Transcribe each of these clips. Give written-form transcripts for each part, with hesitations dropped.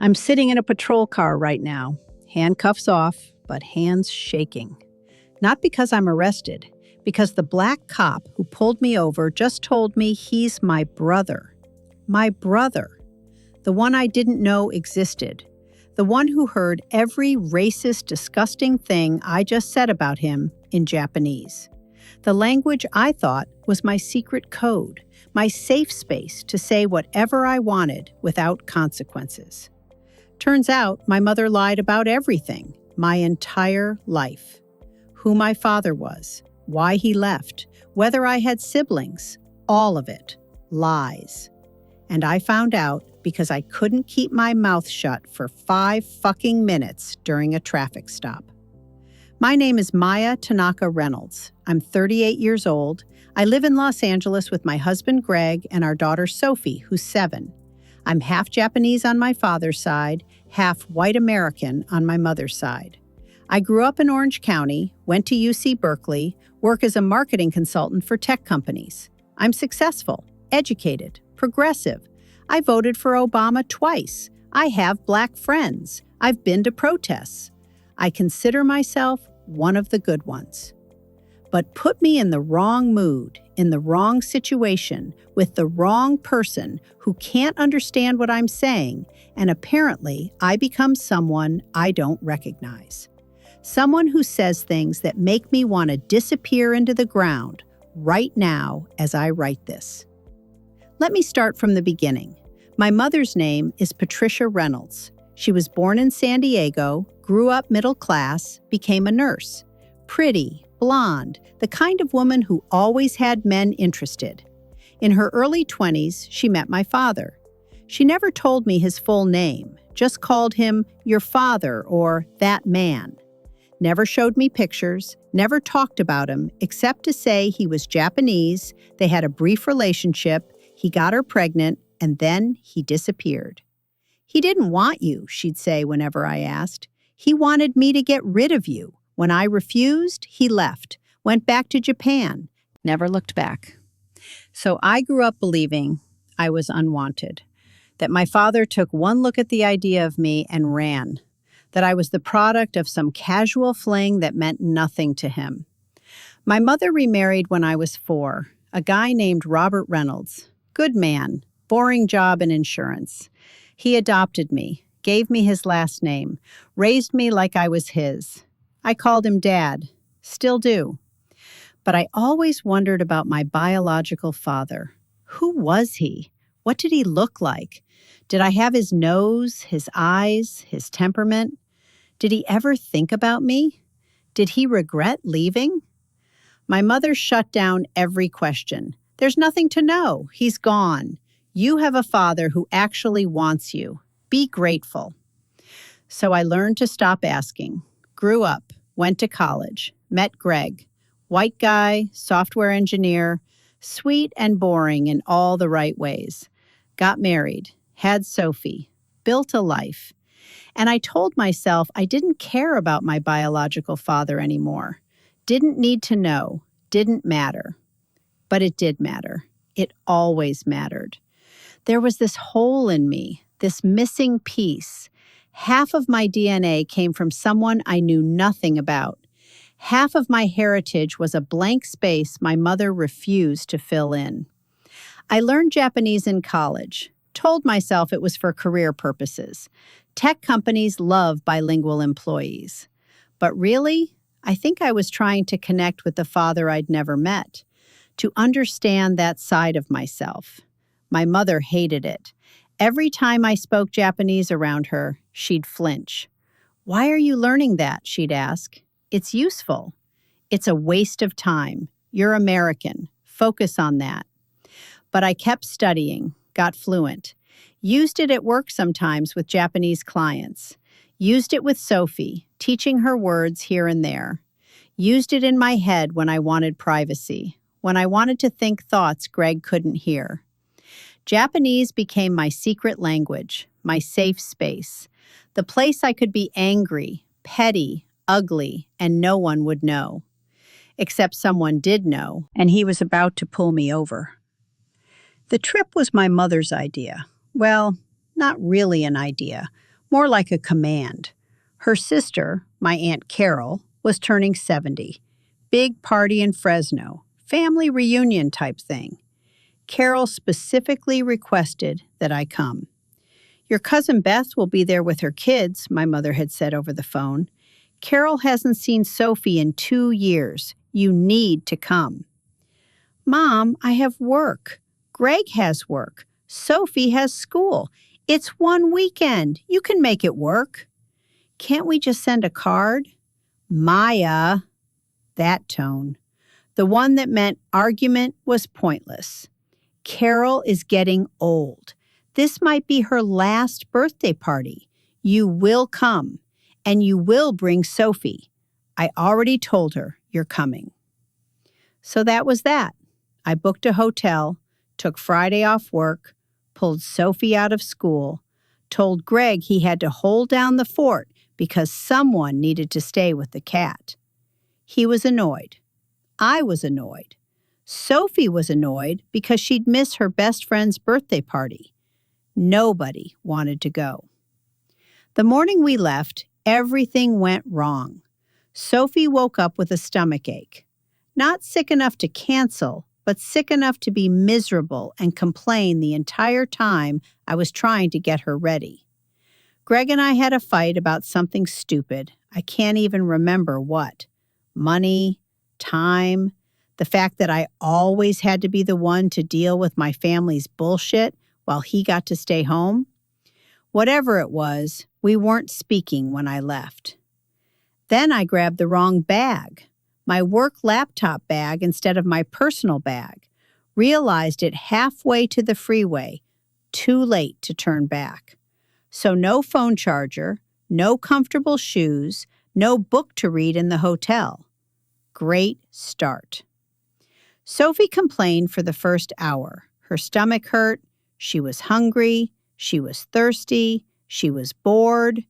I'm sitting in a patrol car right now, handcuffs off, but hands shaking. Not because I'm arrested, because the black cop who pulled me over just told me he's my brother. My brother. The one I didn't know existed. The one who heard every racist, disgusting thing I just said about him in Japanese. The language I thought was my secret code, my safe space to say whatever I wanted without consequences. Turns out my mother lied about everything, my entire life. Who my father was, why he left, whether I had siblings, all of it. Lies. And I found out because I couldn't keep my mouth shut for 5 fucking minutes during a traffic stop. My name is Maya Tanaka Reynolds. I'm 38 years old. I live in Los Angeles with my husband Greg and our daughter Sophie, who's 7. I'm half Japanese on my father's side, half white American on my mother's side. I grew up in Orange County, went to UC Berkeley, work as a marketing consultant for tech companies. I'm successful, educated, progressive. I voted for Obama twice. I have black friends. I've been to protests. I consider myself one of the good ones. But put me in the wrong mood, in the wrong situation, with the wrong person who can't understand what I'm saying, and apparently I become someone I don't recognize. Someone who says things that make me want to disappear into the ground right now as I write this. Let me start from the beginning. My mother's name is Patricia Reynolds. She was born in San Diego, grew up middle class, became a nurse. Pretty, blonde, the kind of woman who always had men interested. In her early 20s, she met my father. She never told me his full name, just called him your father or that man. Never showed me pictures, never talked about him, except to say he was Japanese, they had a brief relationship, he got her pregnant, and then he disappeared. He didn't want you, she'd say whenever I asked. He wanted me to get rid of you. When I refused, he left, went back to Japan, never looked back. So I grew up believing I was unwanted, that my father took one look at the idea of me and ran, that I was the product of some casual fling that meant nothing to him. My mother remarried when I was 4, a guy named Robert Reynolds. Good man, boring job in insurance. He adopted me, gave me his last name, raised me like I was his. I called him Dad, still do. But I always wondered about my biological father. Who was he? What did he look like? Did I have his nose, his eyes, his temperament? Did he ever think about me? Did he regret leaving? My mother shut down every question. There's nothing to know. He's gone. You have a father who actually wants you. Be grateful. So I learned to stop asking. Grew up, went to college, met Greg. White guy, software engineer, sweet and boring in all the right ways. Got married, had Sophie, built a life. And I told myself I didn't care about my biological father anymore. Didn't need to know, didn't matter. But it did matter. It always mattered. There was this hole in me, this missing piece. Half of my DNA came from someone I knew nothing about. Half of my heritage was a blank space my mother refused to fill in. I learned Japanese in college, told myself it was for career purposes. Tech companies love bilingual employees. But really, I think I was trying to connect with the father I'd never met, to understand that side of myself. My mother hated it. Every time I spoke Japanese around her, she'd flinch. "Why are you learning that?" she'd ask. "It's useful." "It's a waste of time. You're American. Focus on that." But I kept studying, got fluent. Used it at work sometimes with Japanese clients. Used it with Sophie, teaching her words here and there. Used it in my head when I wanted privacy, when I wanted to think thoughts Greg couldn't hear. Japanese became my secret language, my safe space, the place I could be angry, petty, ugly, and no one would know. Except someone did know, and he was about to pull me over. The trip was my mother's idea. Well, not really an idea. more like a command. Her sister, my Aunt Carol, was turning 70. Big party in Fresno, family reunion type thing. Carol specifically requested that I come. Your cousin Beth will be there with her kids, my mother had said over the phone. Carol hasn't seen Sophie in 2 years. You need to come. Mom, I have work. Greg has work. Sophie has school. It's one weekend. You can make it work. Can't we just send a card? Maya, that tone. The one that meant argument was pointless. Carol is getting old. This might be her last birthday party. You will come, and you will bring Sophie. I already told her you're coming. So that was that. I booked a hotel, took Friday off work, pulled Sophie out of school, told Greg he had to hold down the fort because someone needed to stay with the cat. He was annoyed. I was annoyed. Sophie was annoyed because she'd miss her best friend's birthday party. Nobody wanted to go. The morning we left, everything went wrong. Sophie woke up with a stomachache. Not sick enough to cancel, but sick enough to be miserable and complain the entire time I was trying to get her ready. Greg and I had a fight about something stupid. I can't even remember what. Money, time, the fact that I always had to be the one to deal with my family's bullshit while he got to stay home. Whatever it was, we weren't speaking when I left. Then I grabbed the wrong bag. My work laptop bag instead of my personal bag, realized it halfway to the freeway, too late to turn back. So no phone charger, no comfortable shoes, no book to read in the hotel. Great start. Sophie complained for the first hour. Her stomach hurt, she was hungry, she was thirsty, she was bored.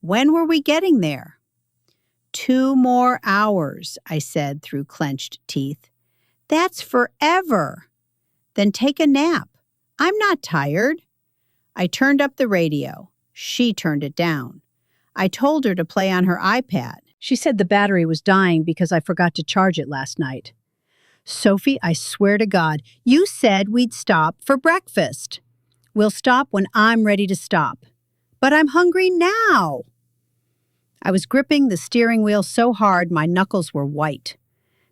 When were we getting there? 2 more hours, I said through clenched teeth. That's forever. Then take a nap. I'm not tired. I turned up the radio. She turned it down. I told her to play on her iPad. She said the battery was dying because I forgot to charge it last night. Sophie, I swear to God, you said we'd stop for breakfast. We'll stop when I'm ready to stop. But I'm hungry now. I was gripping the steering wheel so hard my knuckles were white.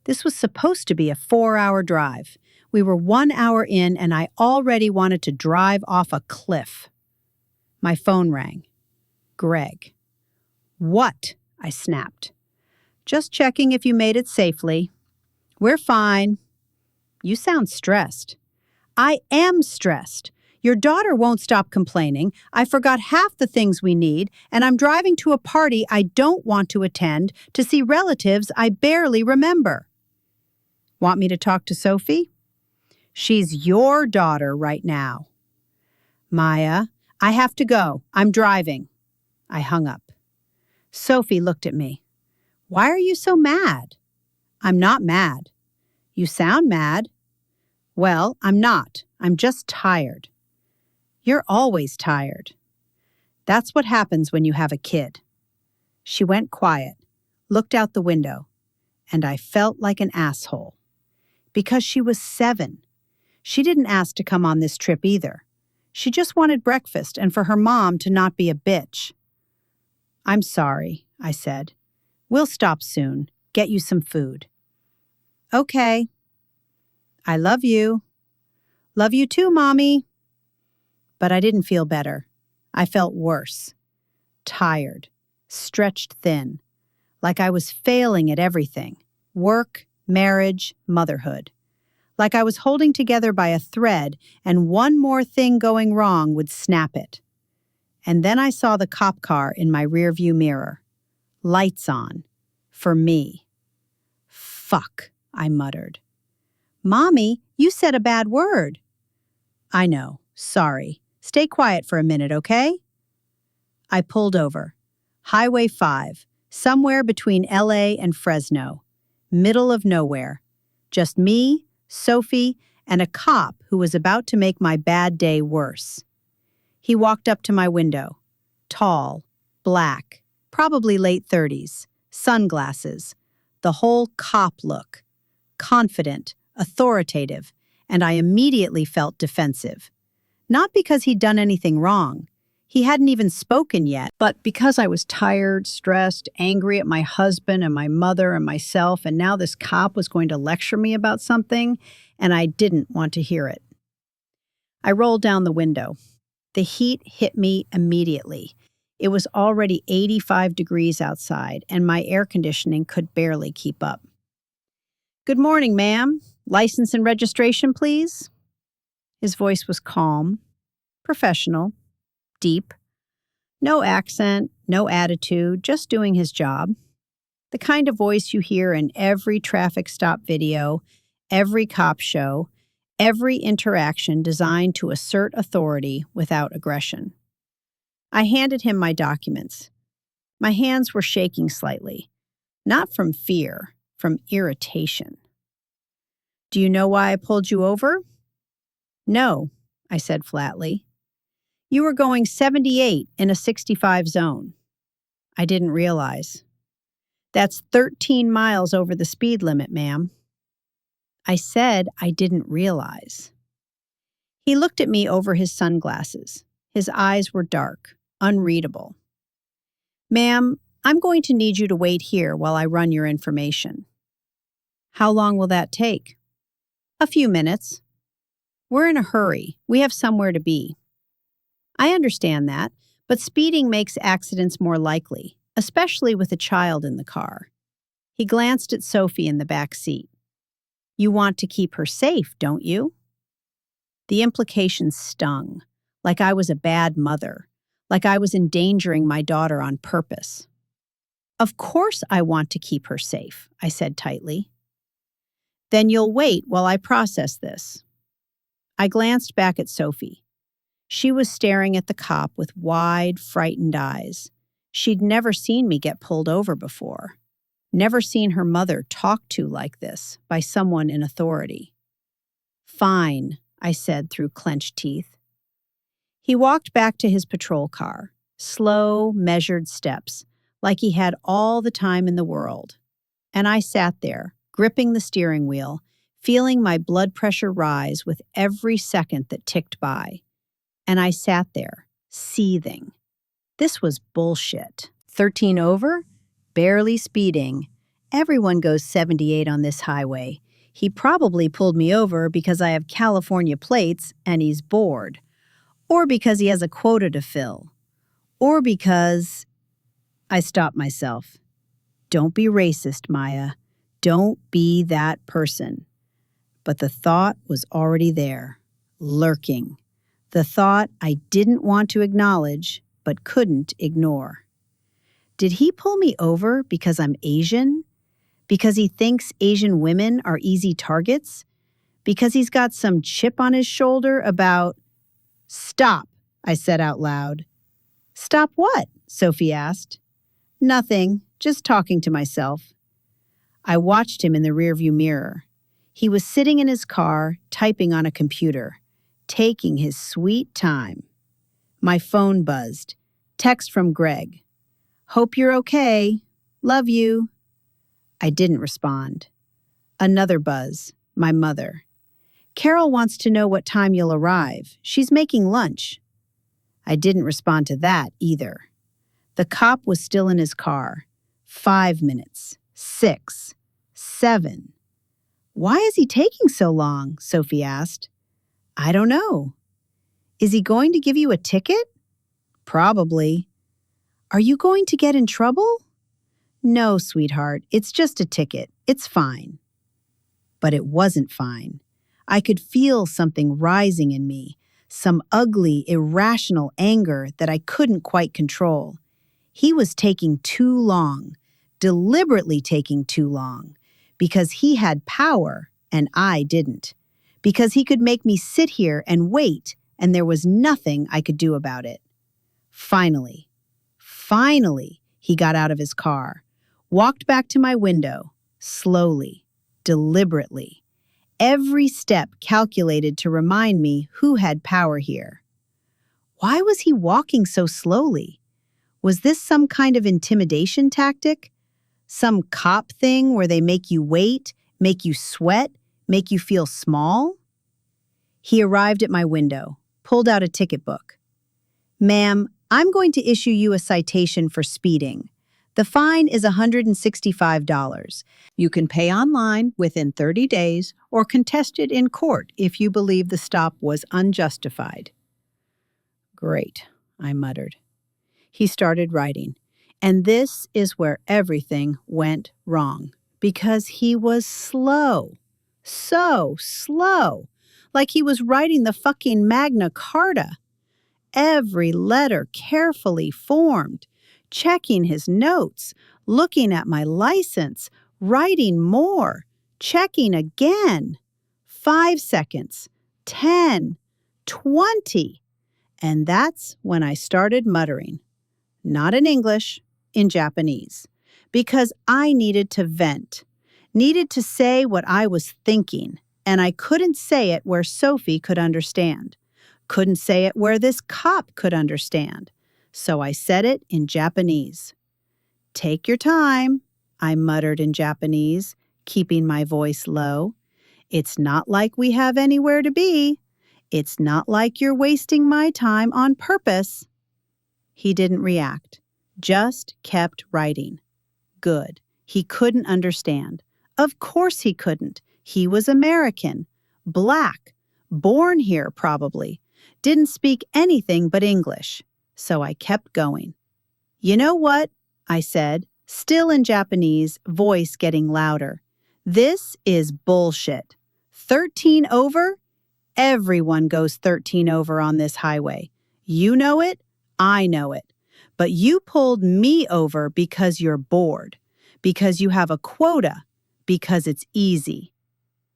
This was supposed to be a 4-hour drive. We were 1 hour in and I already wanted to drive off a cliff. My phone rang. Greg. What? I snapped. Just checking if you made it safely. We're fine. You sound stressed. I am stressed. Your daughter won't stop complaining. I forgot half the things we need, and I'm driving to a party I don't want to attend to see relatives I barely remember. Want me to talk to Sophie? She's your daughter right now. Maya, I have to go. I'm driving. I hung up. Sophie looked at me. Why are you so mad? I'm not mad. You sound mad. Well, I'm not. I'm just tired. You're always tired. That's what happens when you have a kid. She went quiet, looked out the window, and I felt like an asshole. Because she was 7. She didn't ask to come on this trip either. She just wanted breakfast and for her mom to not be a bitch. I'm sorry, I said. We'll stop soon, get you some food. Okay. I love you. Love you too, Mommy. But I didn't feel better. I felt worse. Tired. Stretched thin. Like I was failing at everything. Work, marriage, motherhood. Like I was holding together by a thread and one more thing going wrong would snap it. And then I saw the cop car in my rearview mirror. Lights on. For me. Fuck, I muttered. Mommy, you said a bad word. I know. Sorry. Stay quiet for a minute, okay? I pulled over. Highway 5, somewhere between LA and Fresno. Middle of nowhere. Just me, Sophie, and a cop who was about to make my bad day worse. He walked up to my window. Tall, black, probably late 30s, sunglasses, the whole cop look, confident, authoritative, and I immediately felt defensive. Not because he'd done anything wrong. He hadn't even spoken yet, but because I was tired, stressed, angry at my husband and my mother and myself, and now this cop was going to lecture me about something, and I didn't want to hear it. I rolled down the window. The heat hit me immediately. It was already 85 degrees outside, and my air conditioning could barely keep up. "Good morning, ma'am. License and registration, please?" His voice was calm, professional, deep. No accent, no attitude, just doing his job. The kind of voice you hear in every traffic stop video, every cop show, every interaction designed to assert authority without aggression. I handed him my documents. My hands were shaking slightly, not from fear, from irritation. "Do you know why I pulled you over?" "No," I said flatly. "You were going 78 in a 65 zone." "I didn't realize." "That's 13 miles over the speed limit, ma'am." I said I didn't realize. He looked at me over his sunglasses. His eyes were dark, unreadable. "Ma'am, I'm going to need you to wait here while I run your information." "How long will that take?" "A few minutes." "We're in a hurry. We have somewhere to be." I understand that, but speeding makes accidents more likely, especially with a child in the car. He glanced at Sophie in the back seat. "You want to keep her safe, don't you?" The implication stung, like I was a bad mother, like I was endangering my daughter on purpose. "Of course I want to keep her safe," I said tightly. "Then you'll wait while I process this." I glanced back at Sophie. She was staring at the cop with wide, frightened eyes. She'd never seen me get pulled over before. Never seen her mother talked to like this by someone in authority. "Fine," I said through clenched teeth. He walked back to his patrol car, slow, measured steps, like he had all the time in the world. And I sat there, gripping the steering wheel, feeling my blood pressure rise with every second that ticked by. And I sat there, seething. This was bullshit. 13 over? Barely speeding. Everyone goes 78 on this highway. He probably pulled me over because I have California plates and he's bored. Or because he has a quota to fill. Or because... I stopped myself. Don't be racist, Maya. Don't be that person. But the thought was already there, lurking. The thought I didn't want to acknowledge, but couldn't ignore. Did he pull me over because I'm Asian? Because he thinks Asian women are easy targets? Because he's got some chip on his shoulder about... "Stop," I said out loud. "Stop what?" Sophie asked. "Nothing, just talking to myself." I watched him in the rearview mirror. He was sitting in his car, typing on a computer, taking his sweet time. My phone buzzed. Text from Greg. "Hope you're okay. Love you." I didn't respond. Another buzz. My mother. "Carol wants to know what time you'll arrive. She's making lunch." I didn't respond to that either. The cop was still in his car. 5 minutes. 6. 7. "Why is he taking so long?" Sophie asked. "I don't know." "Is he going to give you a ticket?" "Probably." "Are you going to get in trouble?" "No, sweetheart, it's just a ticket. It's fine." But it wasn't fine. I could feel something rising in me, some ugly, irrational anger that I couldn't quite control. He was taking too long, deliberately taking too long, because he had power and I didn't, because he could make me sit here and wait and there was nothing I could do about it. Finally, he got out of his car, walked back to my window, slowly, deliberately, every step calculated to remind me who had power here. Why was he walking so slowly? Was this some kind of intimidation tactic? Some cop thing where they make you wait, make you sweat, make you feel small? He arrived at my window, pulled out a ticket book. "Ma'am, I'm going to issue you a citation for speeding. The fine is $165. You can pay online within 30 days or contest it in court if you believe the stop was unjustified." "Great," I muttered. He started writing, and this is where everything went wrong, because he was slow. So slow. Like he was writing the fucking Magna Carta. Every letter carefully formed, checking his notes, looking at my license, writing more, checking again. 5 seconds, 10, 20. And that's when I started muttering. Not in English, in Japanese. Because I needed to vent, needed to say what I was thinking, and I couldn't say it where Sophie could understand. Couldn't say it where this cop could understand. So I said it in Japanese. "Take your time," I muttered in Japanese, keeping my voice low. "It's not like we have anywhere to be. It's not like you're wasting my time on purpose." He didn't react, just kept writing. Good. He couldn't understand. Of course he couldn't. He was American, black, born here probably, didn't speak anything but English. So I kept going. "You know what?" I said, still in Japanese, voice getting louder. "This is bullshit. 13 over? Everyone goes 13 over on this highway. You know it, I know it. But you pulled me over because you're bored, because you have a quota, because it's easy."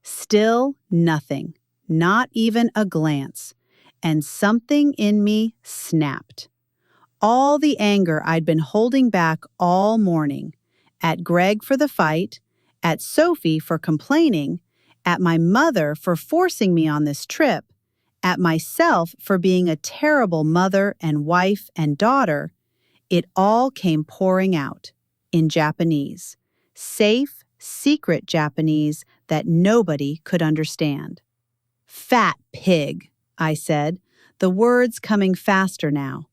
Still nothing, not even a glance. And something in me snapped. All the anger I'd been holding back all morning, at Greg for the fight, at Sophie for complaining, at my mother for forcing me on this trip, at myself for being a terrible mother and wife and daughter, it all came pouring out in Japanese. Safe, secret Japanese that nobody could understand. "Fat pig," I said, the words coming faster now.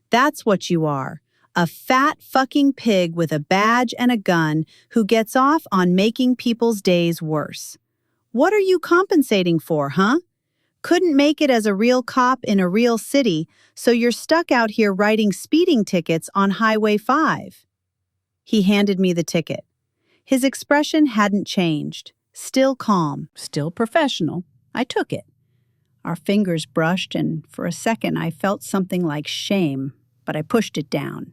"That's what you are, a fat fucking pig with a badge and a gun who gets off on making people's days worse. What are you compensating for, huh? Couldn't make it as a real cop in a real city, so you're stuck out here writing speeding tickets on Highway 5. He handed me the ticket. His expression hadn't changed. Still calm, still professional. I took it. Our fingers brushed, and for a second I felt something like shame, but I pushed it down.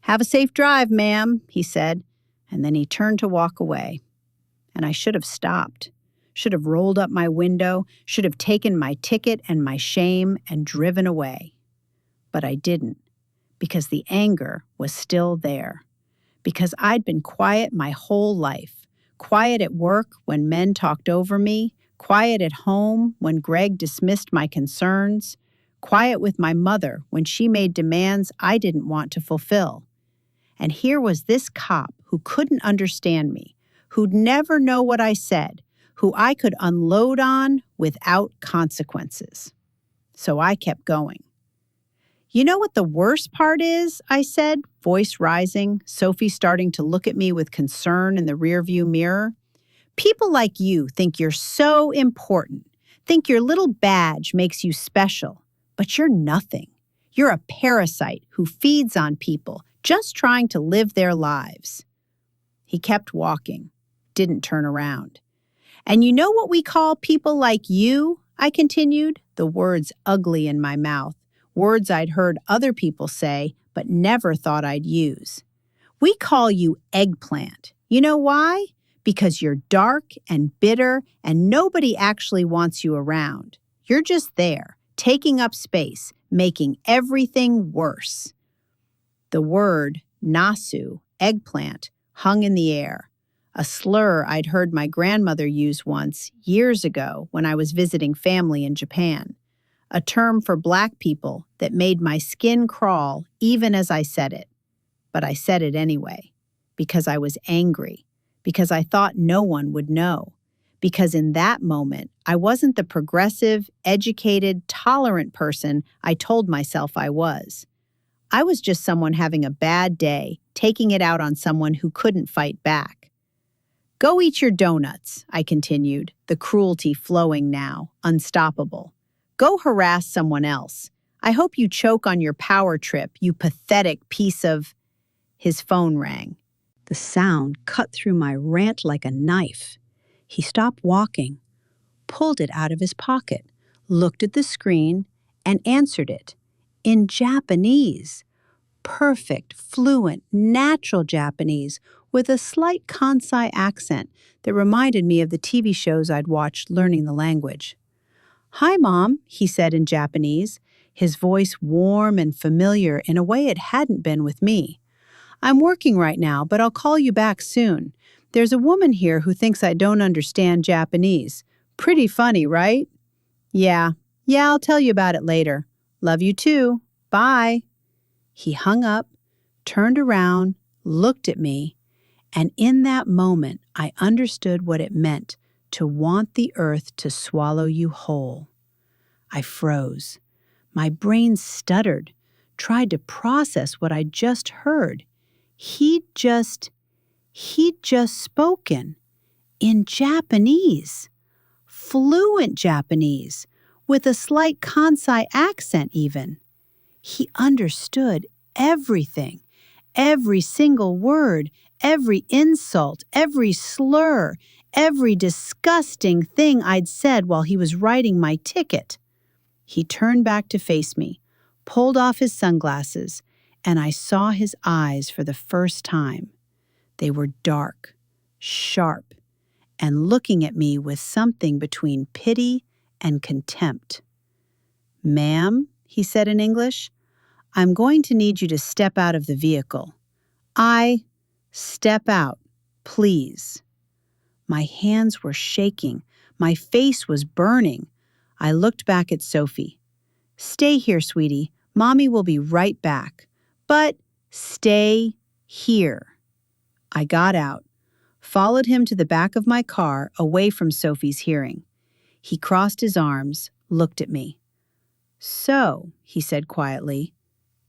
"Have a safe drive, ma'am," he said, and then he turned to walk away. And I should have stopped. Should have rolled up my window, should have taken my ticket and my shame and driven away. But I didn't, because the anger was still there. Because I'd been quiet my whole life. Quiet at work when men talked over me. Quiet at home when Greg dismissed my concerns. Quiet with my mother when she made demands I didn't want to fulfill. And here was this cop who couldn't understand me, who'd never know what I said, who I could unload on without consequences. So I kept going. "You know what the worst part is?" I said, voice rising, Sophie starting to look at me with concern in the rearview mirror. "People like you think you're so important, think your little badge makes you special, but you're nothing. You're a parasite who feeds on people, just trying to live their lives." He kept walking, didn't turn around. "And you know what we call people like you?" I continued, the words ugly in my mouth, words I'd heard other people say but never thought I'd use. "We call you eggplant. You know why? Because you're dark and bitter and nobody actually wants you around. You're just there, taking up space, making everything worse." The word nasu, eggplant, hung in the air. A slur I'd heard my grandmother use once, years ago, when I was visiting family in Japan. a term for Black people that made my skin crawl even as I said it. But I said it anyway, because I was angry, because I thought no one would know, because in that moment, I wasn't the progressive, educated, tolerant person I told myself I was. I was just someone having a bad day, taking it out on someone who couldn't fight back. Go eat your donuts, I continued, the cruelty flowing now, unstoppable. Go harass someone else. I hope you choke on your power trip, you pathetic piece of... His phone rang. The sound cut through my rant like a knife. He stopped walking, pulled it out of his pocket, looked at the screen, and answered it. In Japanese. Perfect, fluent, natural Japanese with a slight Kansai accent that reminded me of the TV shows I'd watched learning the language. Hi, Mom, he said in Japanese, his voice warm and familiar in a way it hadn't been with me. I'm working right now, but I'll call you back soon. There's a woman here who thinks I don't understand Japanese. Pretty funny, right? Yeah, I'll tell you about it later. Love you too. Bye. He hung up, turned around, looked at me, and in that moment, I understood what it meant to want the earth to swallow you whole. I froze. My brain stuttered, tried to process what I'd just heard. He'd just spoken in Japanese, fluent Japanese, with a slight Kansai accent even. He understood everything, every single word, every insult, every slur, every disgusting thing I'd said while he was writing my ticket. He turned back to face me, pulled off his sunglasses, and I saw his eyes for the first time. They were dark, sharp, and looking at me with something between pity and contempt. Ma'am, he said in English, I'm going to need you to step out of the vehicle. Step out, please. My hands were shaking. My face was burning. I looked back at Sophie. Stay here, sweetie. Mommy will be right back. But stay here. I got out, followed him to the back of my car, away from Sophie's hearing. He crossed his arms, looked at me. So, he said quietly,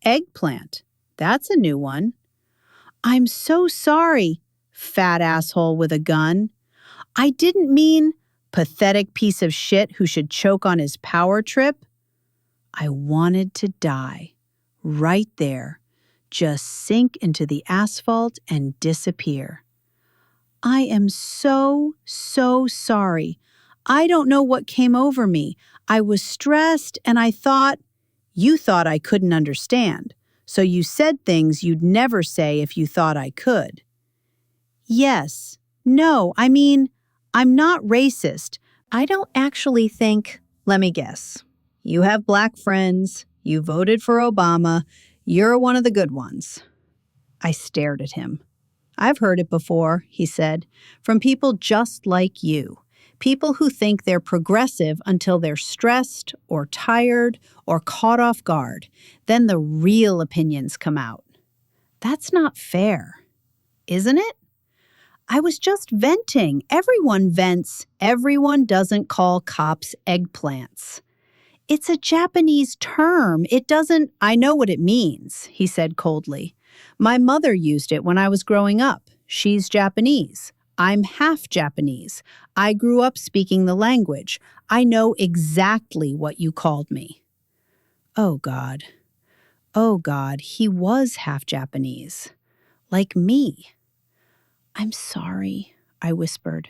eggplant. That's a new one. I'm so sorry, fat asshole with a gun. I didn't mean pathetic piece of shit who should choke on his power trip. I wanted to die. Right there. Just sink into the asphalt and disappear. I am so sorry. I don't know what came over me. I was stressed and I thought, you thought I couldn't understand, so you said things you'd never say if you thought I could. Yes. No, I mean, I'm not racist. I don't actually think, let me guess. You have Black friends, you voted for Obama, you're one of the good ones. I stared at him. I've heard it before, he said, from people just like you. People who think they're progressive until they're stressed or tired or caught off guard. Then the real opinions come out. That's not fair, isn't it? I was just venting. Everyone vents. Everyone doesn't call cops eggplants. It's a Japanese term. I know what it means, he said coldly. My mother used it when I was growing up. She's Japanese. I'm half Japanese. I grew up speaking the language. I know exactly what you called me. Oh, God. Oh, God, he was half Japanese. Like me. I'm sorry, I whispered.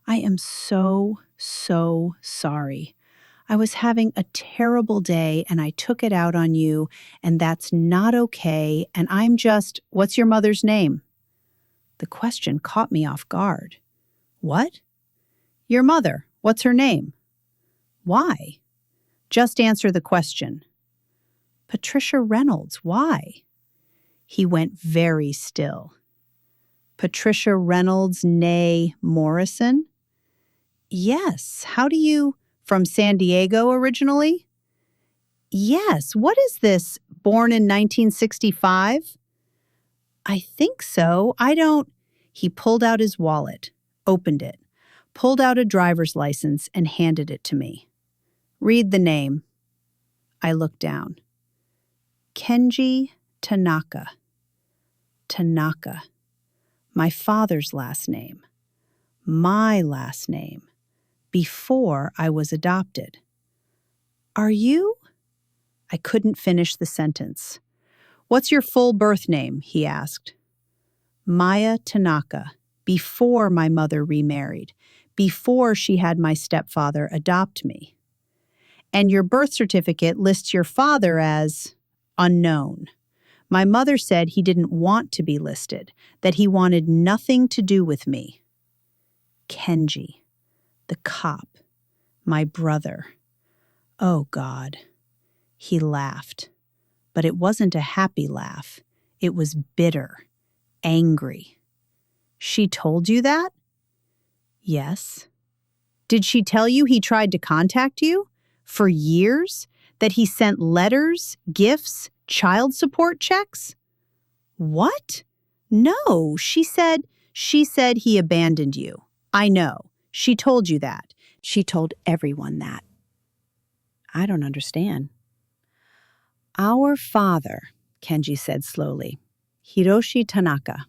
I am so sorry. I was having a terrible day and I took it out on you, and that's not okay, and what's your mother's name? The question caught me off guard. What? Your mother. What's her name? Why? Just answer the question. Patricia Reynolds. Why? He went very still. Patricia Reynolds, née Morrison? Yes. How do you... From San Diego originally? Yes, what is this? Born in 1965? I think so. I don't. He pulled out his wallet, opened it, pulled out a driver's license, and handed it to me. Read the name. I looked down. Kenji Tanaka. Tanaka. My father's last name. My last name. Before I was adopted. Are you? I couldn't finish the sentence. What's your full birth name? He asked. Maya Tanaka, before my mother remarried, before she had my stepfather adopt me. And your birth certificate lists your father as unknown. My mother said he didn't want to be listed, that he wanted nothing to do with me. Kenji, the cop, my brother. Oh, God. He laughed. But it wasn't a happy laugh. It was bitter, angry. She told you that? Yes. Did she tell you he tried to contact you? For years? That he sent letters, gifts, child support checks? What? No, she said he abandoned you. I know. She told you that. She told everyone that. I don't understand. Our father, Kenji said slowly, Hiroshi Tanaka.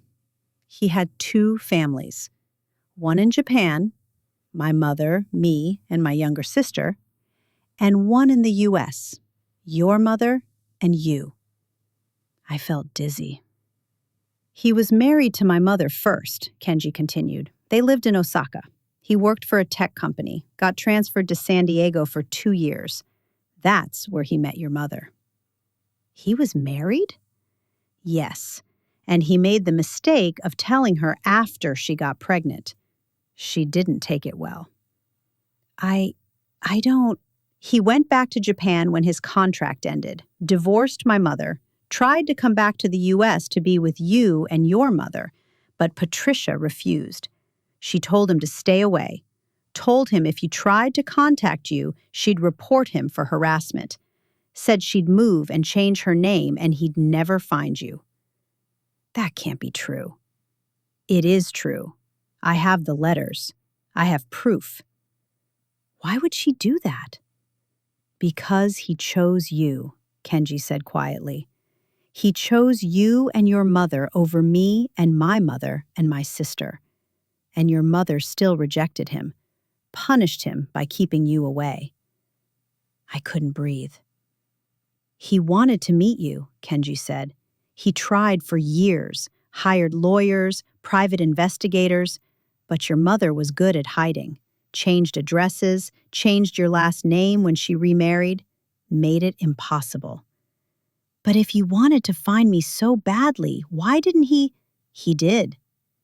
He had two families, one in Japan, my mother, me, and my younger sister, and one in the U.S., your mother and you. I felt dizzy. He was married to my mother first, Kenji continued. They lived in Osaka. He worked for a tech company, got transferred to San Diego for 2 years. That's where he met your mother. He was married? Yes, and he made the mistake of telling her after she got pregnant. She didn't take it well. I don't... He went back to Japan when his contract ended, divorced my mother, tried to come back to the U.S. to be with you and your mother, but Patricia refused. She told him to stay away, told him if he tried to contact you, she'd report him for harassment, said she'd move and change her name and he'd never find you. That can't be true. It is true. I have the letters. I have proof. Why would she do that? Because he chose you, Kenji said quietly. He chose you and your mother over me and my mother and my sister. And your mother still rejected him, punished him by keeping you away. I couldn't breathe. He wanted to meet you, Kenji said. He tried for years, hired lawyers, private investigators, but your mother was good at hiding, changed addresses, changed your last name when she remarried, made it impossible. But if you wanted to find me so badly, why didn't he? He did.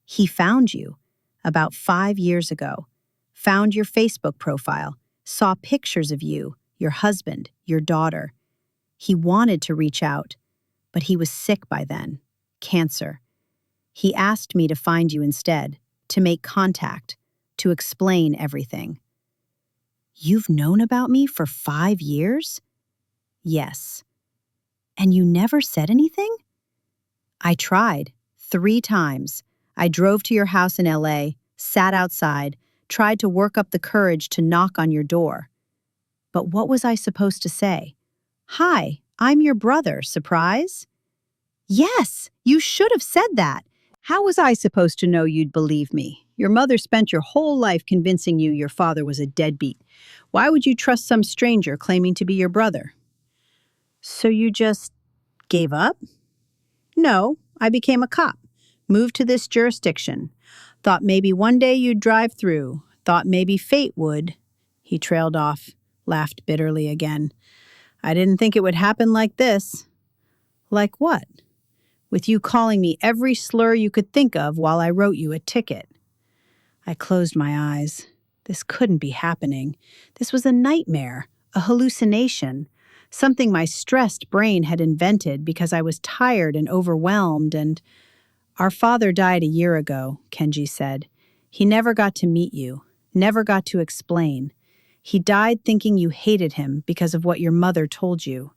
He found you about 5 years ago, found your Facebook profile, saw pictures of you, your husband, your daughter. He wanted to reach out, but he was sick by then, cancer. He asked me to find you instead, to make contact, to explain everything. You've known about me for 5 years? Yes. And you never said anything? I tried 3 times. I drove to your house in LA, sat outside, tried to work up the courage to knock on your door. But what was I supposed to say? Hi, I'm your brother, surprise? Yes, you should have said that. How was I supposed to know you'd believe me? Your mother spent your whole life convincing you your father was a deadbeat. Why would you trust some stranger claiming to be your brother? So you just gave up? No, I became a cop, moved to this jurisdiction. Thought maybe one day you'd drive through. Thought maybe fate would. He trailed off, laughed bitterly again. I didn't think it would happen like this. Like what? With you calling me every slur you could think of while I wrote you a ticket. I closed my eyes. This couldn't be happening. This was a nightmare, a hallucination, something my stressed brain had invented because I was tired and overwhelmed and... Our father died a year ago, Kenji said. He never got to meet you, never got to explain. He died thinking you hated him because of what your mother told you.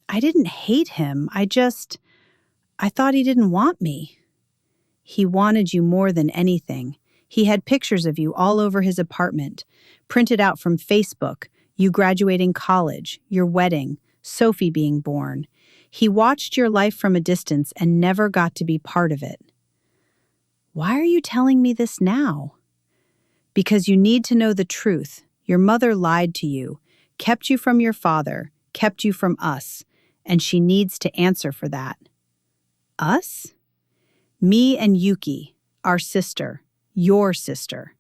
I didn't hate him. I thought he didn't want me. He wanted you more than anything. He had pictures of you all over his apartment, printed out from Facebook, you graduating college, your wedding, Sophie being born. He watched your life from a distance and never got to be part of it. Why are you telling me this now? Because you need to know the truth. Your mother lied to you, kept you from your father, kept you from us, and she needs to answer for that. Us? Me and Yuki, our sister, your sister.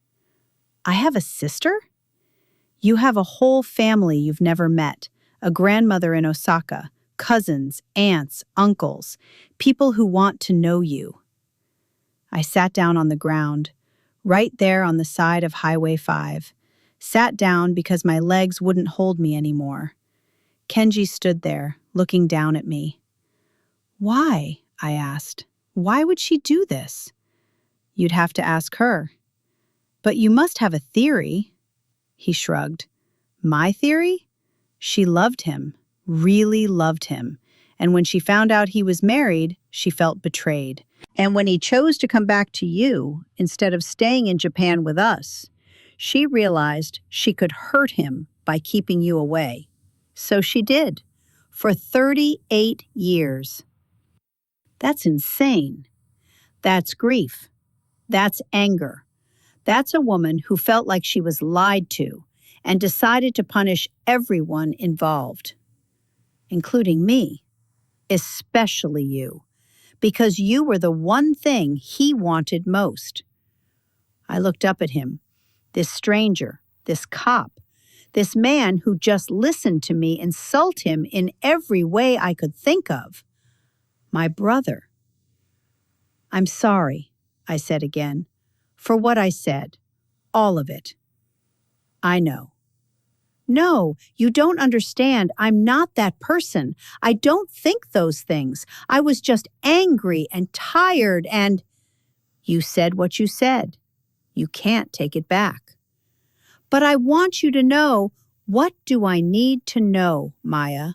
I have a sister? You have a whole family you've never met, a grandmother in Osaka, cousins, aunts, uncles, people who want to know you. I sat down on the ground, right there on the side of Highway 5. Sat down because my legs wouldn't hold me anymore. Kenji stood there, looking down at me. Why? I asked. Why would she do this? You'd have to ask her. But you must have a theory. He shrugged. My theory? She loved him, really loved him. And when she found out he was married, she felt betrayed. And when he chose to come back to you, instead of staying in Japan with us, she realized she could hurt him by keeping you away. So she did, for 38 years. That's insane. That's grief. That's anger. That's a woman who felt like she was lied to and decided to punish everyone involved, including me, especially you, because you were the one thing he wanted most. I looked up at him, this stranger, this cop, this man who just listened to me insult him in every way I could think of. My brother. I'm sorry, I said again, for what I said, all of it. I know. No, you don't understand. I'm not that person. I don't think those things. I was just angry and tired and... You said what you said. You can't take it back. But I want you to know, what do I need to know, Maya?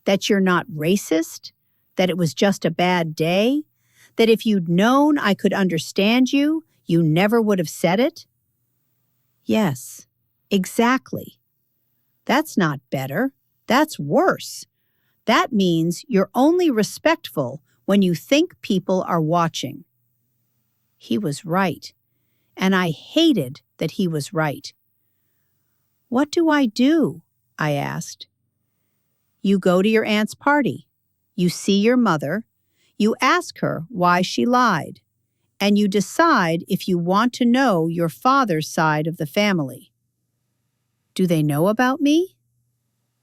That you're not racist? That it was just a bad day? That if you'd known I could understand you, you never would have said it? Yes, exactly. That's not better. That's worse. That means you're only respectful when you think people are watching. He was right, and I hated that he was right. What do I do? I asked. You go to your aunt's party. You see your mother. You ask her why she lied. And you decide if you want to know your father's side of the family. Do they know about me?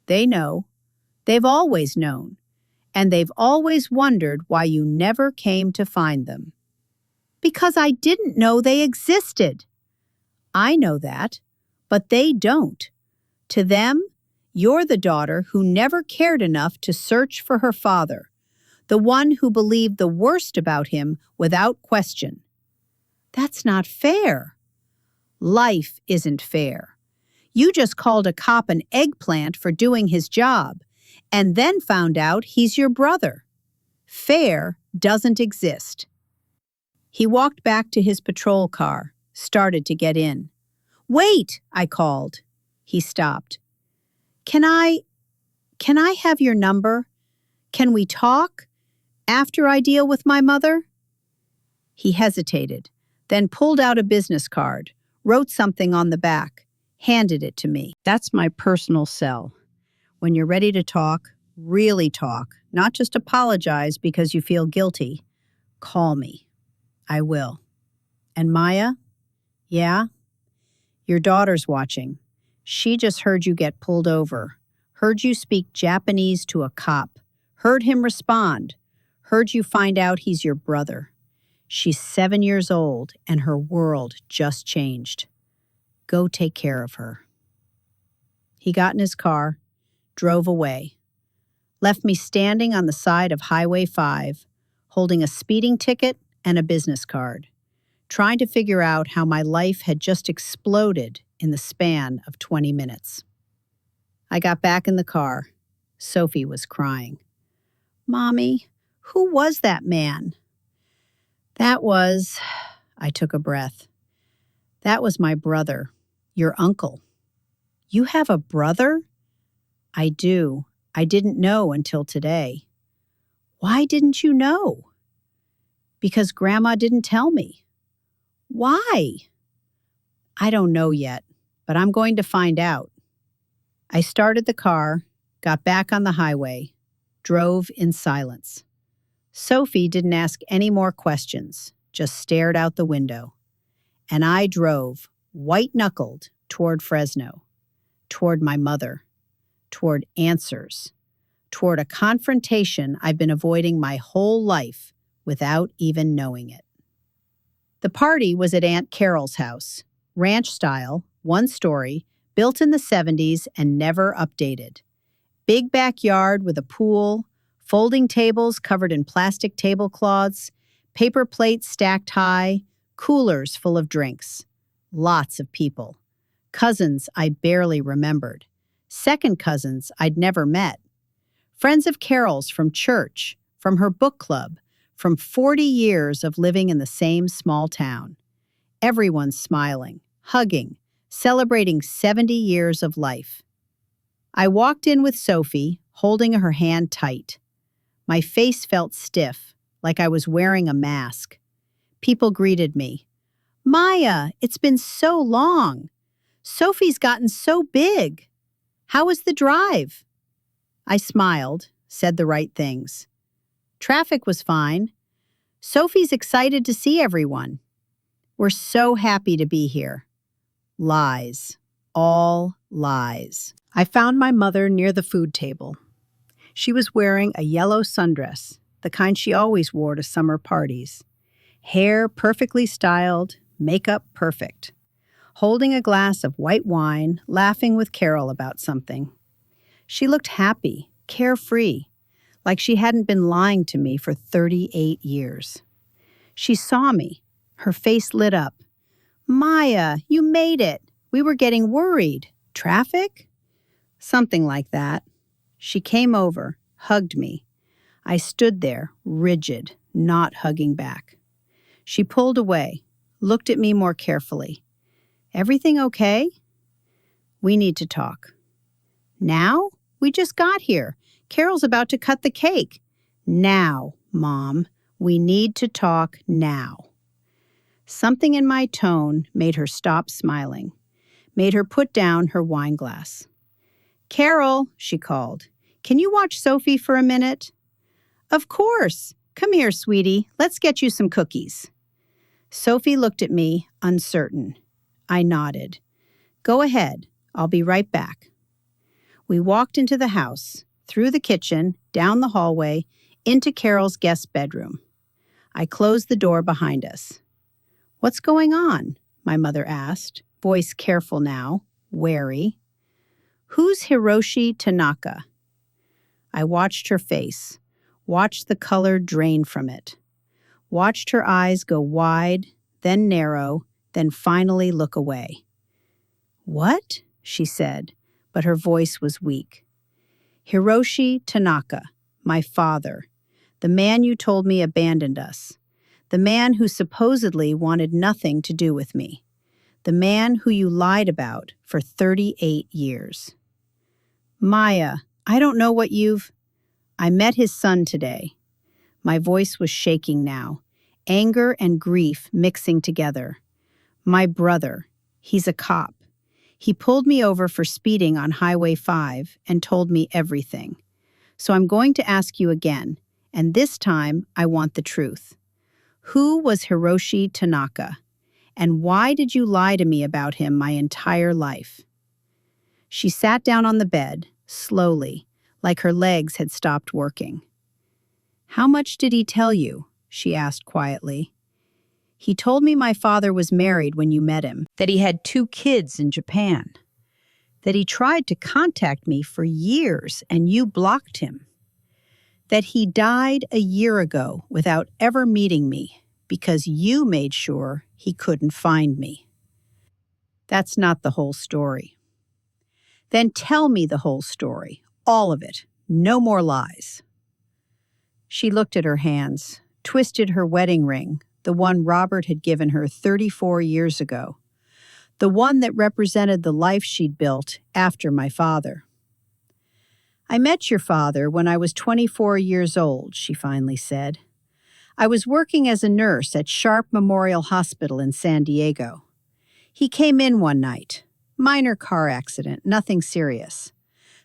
They know. They've always known. And they've always wondered why you never came to find them. Because I didn't know they existed. I know that, but they don't. To them, you're the daughter who never cared enough to search for her father, the one who believed the worst about him without question. That's not fair. Life isn't fair. You just called a cop an eggplant for doing his job, and then found out he's your brother. Fair doesn't exist. He walked back to his patrol car, started to get in. Wait, I called. He stopped. Can I have your number? Can we talk? After I deal with my mother? He hesitated, then pulled out a business card, wrote something on the back, handed it to me. That's my personal cell. When you're ready to talk, really talk, not just apologize because you feel guilty, call me. I will. And Maya? Yeah? Your daughter's watching. She just heard you get pulled over, heard you speak Japanese to a cop, heard him respond, heard you find out he's your brother. She's 7 years old, and her world just changed. Go take care of her. He got in his car, drove away, left me standing on the side of Highway 5, holding a speeding ticket and a business card, trying to figure out how my life had just exploded in the span of 20 minutes. I got back in the car. Sophie was crying. "Mommy, who was that man?" That was, I took a breath. That was my brother, your uncle. You have a brother? I do. I didn't know until today. Why didn't you know? Because Grandma didn't tell me. Why? I don't know yet, but I'm going to find out. I started the car, got back on the highway, drove in silence. Sophie didn't ask any more questions, just stared out the window. And I drove, white-knuckled, toward Fresno, toward my mother, toward answers, toward a confrontation I've been avoiding my whole life without even knowing it. The party was at Aunt Carol's house, ranch style, one story, built in the 70s and never updated. Big backyard with a pool, folding tables covered in plastic tablecloths, paper plates stacked high, coolers full of drinks. Lots of people. Cousins I barely remembered. Second cousins I'd never met. Friends of Carol's from church, from her book club, from 40 years of living in the same small town. Everyone smiling, hugging, celebrating 70 years of life. I walked in with Sophie, holding her hand tight. My face felt stiff, like I was wearing a mask. People greeted me. "Maya, it's been so long. Sophie's gotten so big. How was the drive?" I smiled, said the right things. Traffic was fine. Sophie's excited to see everyone. We're so happy to be here. Lies. All lies. I found my mother near the food table. She was wearing a yellow sundress, the kind she always wore to summer parties. Hair perfectly styled, makeup perfect. Holding a glass of white wine, laughing with Carol about something. She looked happy, carefree, like she hadn't been lying to me for 38 years. She saw me. Her face lit up. "Maya, you made it. We were getting worried. Traffic?" Something like that. She came over, hugged me. I stood there, rigid, not hugging back. She pulled away, looked at me more carefully. "Everything okay?" "We need to talk." "Now? We just got here. Carol's about to cut the cake." "Now, Mom. We need to talk now." Something in my tone made her stop smiling, made her put down her wine glass. "Carol," she called, "can you watch Sophie for a minute?" "Of course. Come here, sweetie. Let's get you some cookies." Sophie looked at me, uncertain. I nodded. "Go ahead. I'll be right back." We walked into the house, through the kitchen, down the hallway, into Carol's guest bedroom. I closed the door behind us. "What's going on?" my mother asked, voice careful now, wary. "Who's Hiroshi Tanaka?" I watched her face, watched the color drain from it, watched her eyes go wide, then narrow, then finally look away. "What?" she said, but her voice was weak. "Hiroshi Tanaka, my father, the man you told me abandoned us, the man who supposedly wanted nothing to do with me, the man who you lied about for 38 years. Maya, I don't know what you've... I met his son today." My voice was shaking now, anger and grief mixing together. "My brother, he's a cop. He pulled me over for speeding on Highway 5 and told me everything. So I'm going to ask you again, and this time I want the truth. Who was Hiroshi Tanaka? And why did you lie to me about him my entire life?" She sat down on the bed, slowly, like her legs had stopped working. "How much did he tell you?" she asked quietly. "He told me my father was married when you met him, that he had 2 kids in Japan, that he tried to contact me for years and you blocked him, that he died a year ago without ever meeting me because you made sure he couldn't find me." That's not the whole story. Then tell me the whole story, all of it, no more lies. She looked at her hands, twisted her wedding ring, the one Robert had given her 34 years ago, the one that represented the life she'd built after my father. I met your father when I was 24 years old, she finally said. I was working as a nurse at Sharp Memorial Hospital in San Diego. He came in one night. Minor car accident, nothing serious.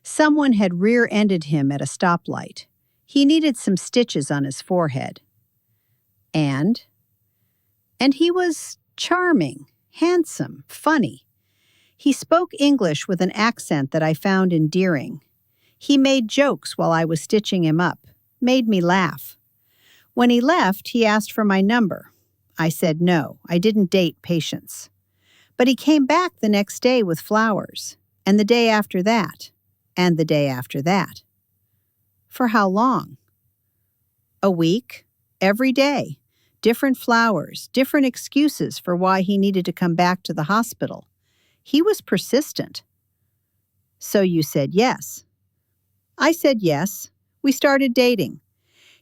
Someone had rear-ended him at a stoplight. He needed some stitches on his forehead. And he was charming, handsome, funny. He spoke English with an accent that I found endearing. He made jokes while I was stitching him up, made me laugh. When he left, he asked for my number. I said no, I didn't date patients. But he came back the next day with flowers, and the day after that, and the day after that. For how long? A week, every day. Different flowers, different excuses for why he needed to come back to the hospital. He was persistent. So you said yes. I said yes. We started dating.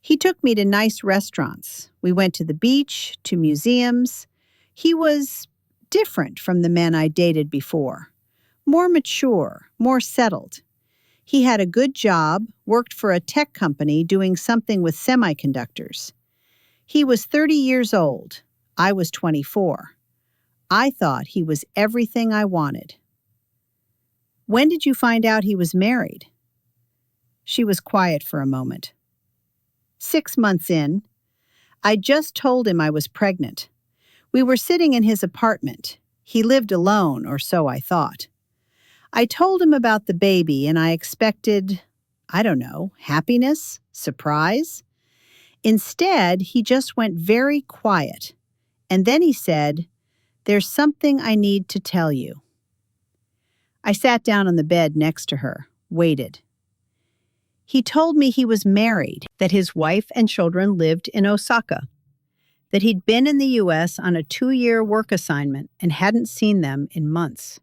He took me to nice restaurants. We went to the beach, to museums. He was different from the men I dated before. More mature, more settled. He had a good job, worked for a tech company doing something with semiconductors. He was 30 years old. I was 24. I thought he was everything I wanted. When did you find out he was married? She was quiet for a moment. 6 months in. I just told him I was pregnant. We were sitting in his apartment. He lived alone, or so I thought. I told him about the baby, and I expected, I don't know, happiness, surprise. Instead, he just went very quiet. And then he said, "There's something I need to tell you." I sat down on the bed next to her, waited. He told me he was married, that his wife and children lived in Osaka, that he'd been in the U.S. on a 2-year work assignment and hadn't seen them in months,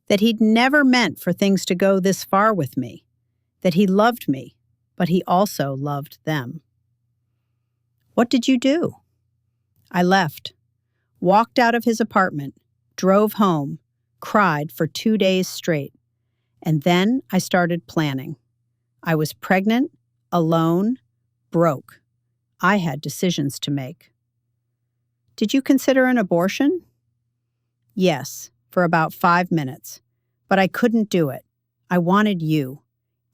that he'd never meant for things to go this far with me, that he loved me, but he also loved them. What did you do? I left, walked out of his apartment, drove home, cried for 2 days straight, and then I started planning. I was pregnant, alone, broke. I had decisions to make. Did you consider an abortion? Yes, for about 5 minutes. But I couldn't do it. I wanted you,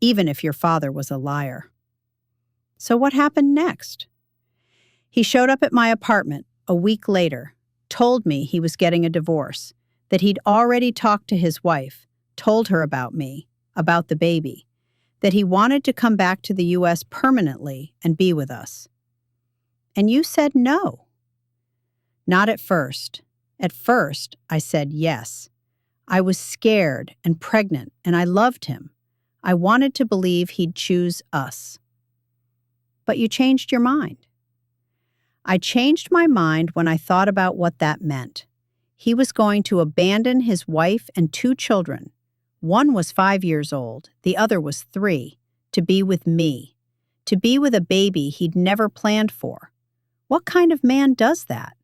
even if your father was a liar. So what happened next? He showed up at my apartment a week later, told me he was getting a divorce, that he'd already talked to his wife, told her about me, about the baby, that he wanted to come back to the U.S. permanently and be with us. And you said no. Not at first. At first, I said yes. I was scared and pregnant, and I loved him. I wanted to believe he'd choose us. But you changed your mind. I changed my mind when I thought about what that meant. He was going to abandon his wife and 2 children. One was 5 years old, the other was 3, to be with me, to be with a baby he'd never planned for. What kind of man does that?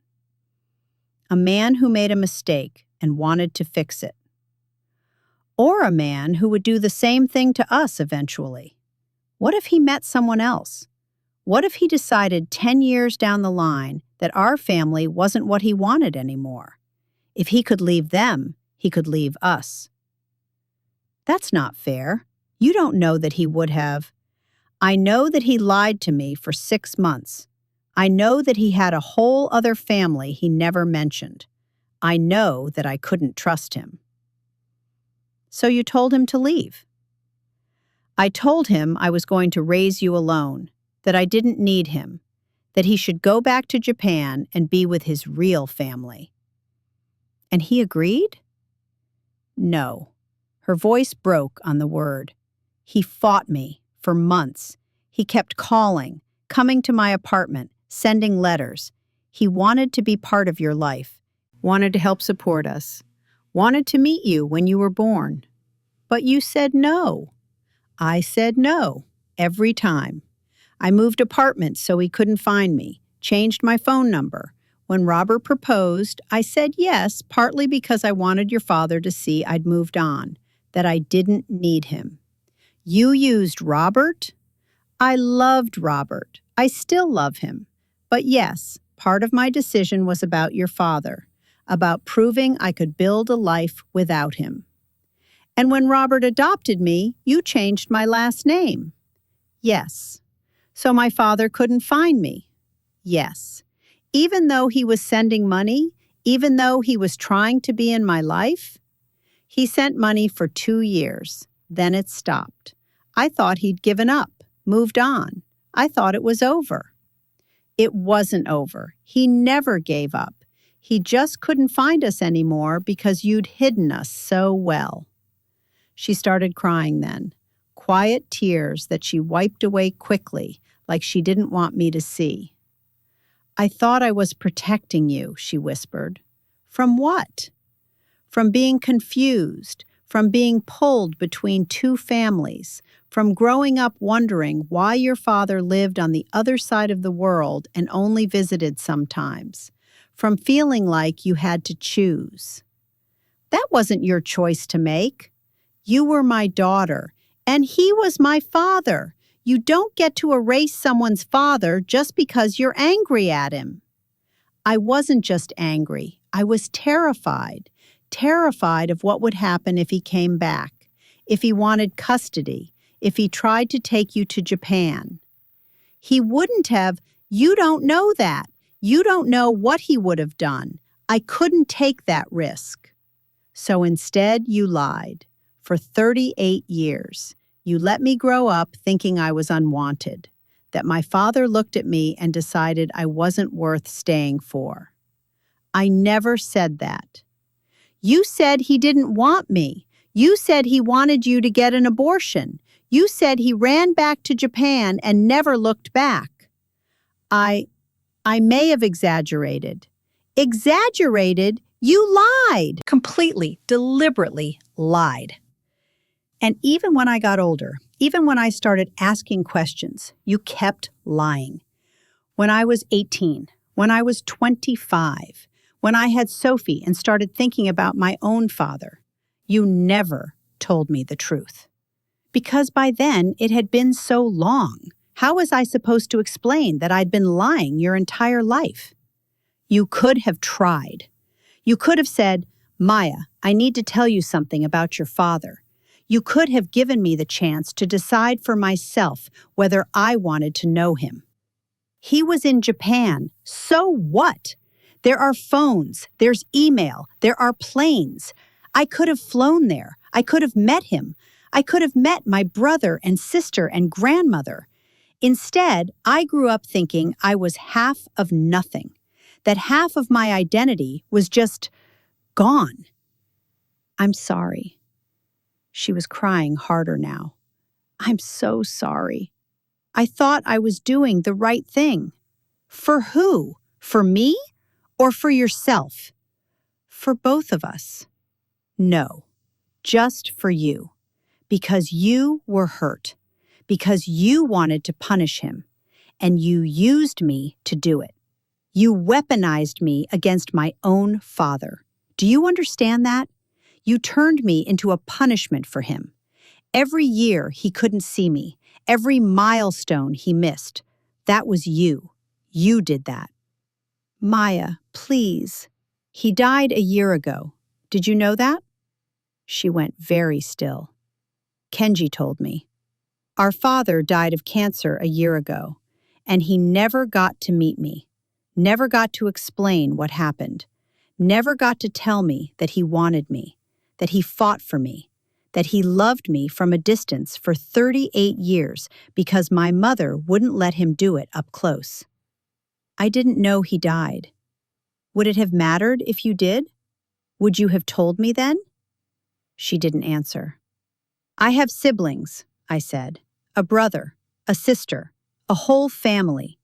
A man who made a mistake and wanted to fix it. Or a man who would do the same thing to us eventually. What if he met someone else? What if he decided 10 years down the line that our family wasn't what he wanted anymore? If he could leave them, he could leave us. That's not fair. You don't know that he would have. I know that he lied to me for 6 months. I know that he had a whole other family he never mentioned. I know that I couldn't trust him. So you told him to leave. I told him I was going to raise you alone, that I didn't need him, that he should go back to Japan and be with his real family. And he agreed? No. Her voice broke on the word. He fought me for months. He kept calling, coming to my apartment, sending letters. He wanted to be part of your life, wanted to help support us, wanted to meet you when you were born. But you said no. I said no, every time. I moved apartments so he couldn't find me, changed my phone number. When Robert proposed, I said yes, partly because I wanted your father to see I'd moved on, that I didn't need him. You used Robert? I loved Robert. I still love him. But yes, part of my decision was about your father, about proving I could build a life without him. And when Robert adopted me, you changed my last name. Yes. So my father couldn't find me. Yes. Even though he was sending money, even though he was trying to be in my life, he sent money for 2 years. Then it stopped. I thought he'd given up, moved on. I thought it was over. It wasn't over. He never gave up. He just couldn't find us anymore because you'd hidden us so well. She started crying then, quiet tears that she wiped away quickly, like she didn't want me to see. I thought I was protecting you, she whispered. From what? From being confused, from being pulled between two families, from growing up wondering why your father lived on the other side of the world and only visited sometimes, from feeling like you had to choose. That wasn't your choice to make. You were my daughter, and he was my father. You don't get to erase someone's father just because you're angry at him. I wasn't just angry. I was terrified of what would happen if he came back, if he wanted custody, if he tried to take you to Japan. He wouldn't have. You don't know that. You don't know what he would have done. I couldn't take that risk. So instead, you lied. For 38 years, you let me grow up thinking I was unwanted, that my father looked at me and decided I wasn't worth staying for. I never said that. You said he didn't want me. You said he wanted you to get an abortion. You said he ran back to Japan and never looked back. I may have exaggerated. Exaggerated? You lied. Completely, deliberately lied. And even when I got older, even when I started asking questions, you kept lying. When I was 18, when I was 25, when I had Sophie and started thinking about my own father, you never told me the truth. Because by then it had been so long. How was I supposed to explain that I'd been lying your entire life? You could have tried. You could have said, Maya, I need to tell you something about your father. You could have given me the chance to decide for myself whether I wanted to know him. He was in Japan. So what? There are phones, there's email, there are planes. I could have flown there. I could have met him. I could have met my brother and sister and grandmother. Instead, I grew up thinking I was half of nothing, that half of my identity was just gone. I'm sorry. She was crying harder now. I'm so sorry. I thought I was doing the right thing. For who? For me? Or for yourself? For both of us. No, just for you. Because you were hurt. Because you wanted to punish him. And you used me to do it. You weaponized me against my own father. Do you understand that? You turned me into a punishment for him. Every year he couldn't see me. Every milestone he missed. That was you. You did that. Maya, please. He died a year ago. Did you know that? She went very still. Kenji told me. Our father died of cancer a year ago, and he never got to meet me, never got to explain what happened, never got to tell me that he wanted me, that he fought for me, that he loved me from a distance for 38 years because my mother wouldn't let him do it up close. I didn't know he died. Would it have mattered if you did? Would you have told me then? She didn't answer. I have siblings, I said, a brother, a sister, a whole family,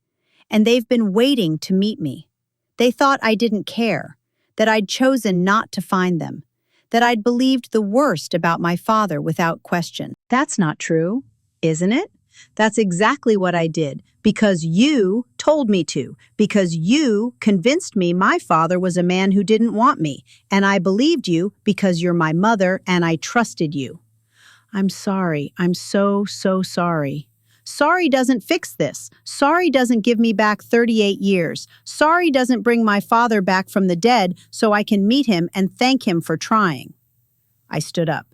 and they've been waiting to meet me. They thought I didn't care, that I'd chosen not to find them, that I'd believed the worst about my father without question. That's not true, isn't it? That's exactly what I did, because you told me to, because you convinced me my father was a man who didn't want me, and I believed you because you're my mother and I trusted you. I'm sorry. I'm so sorry. Sorry doesn't fix this. Sorry doesn't give me back 38 years. Sorry doesn't bring my father back from the dead so I can meet him and thank him for trying. I stood up,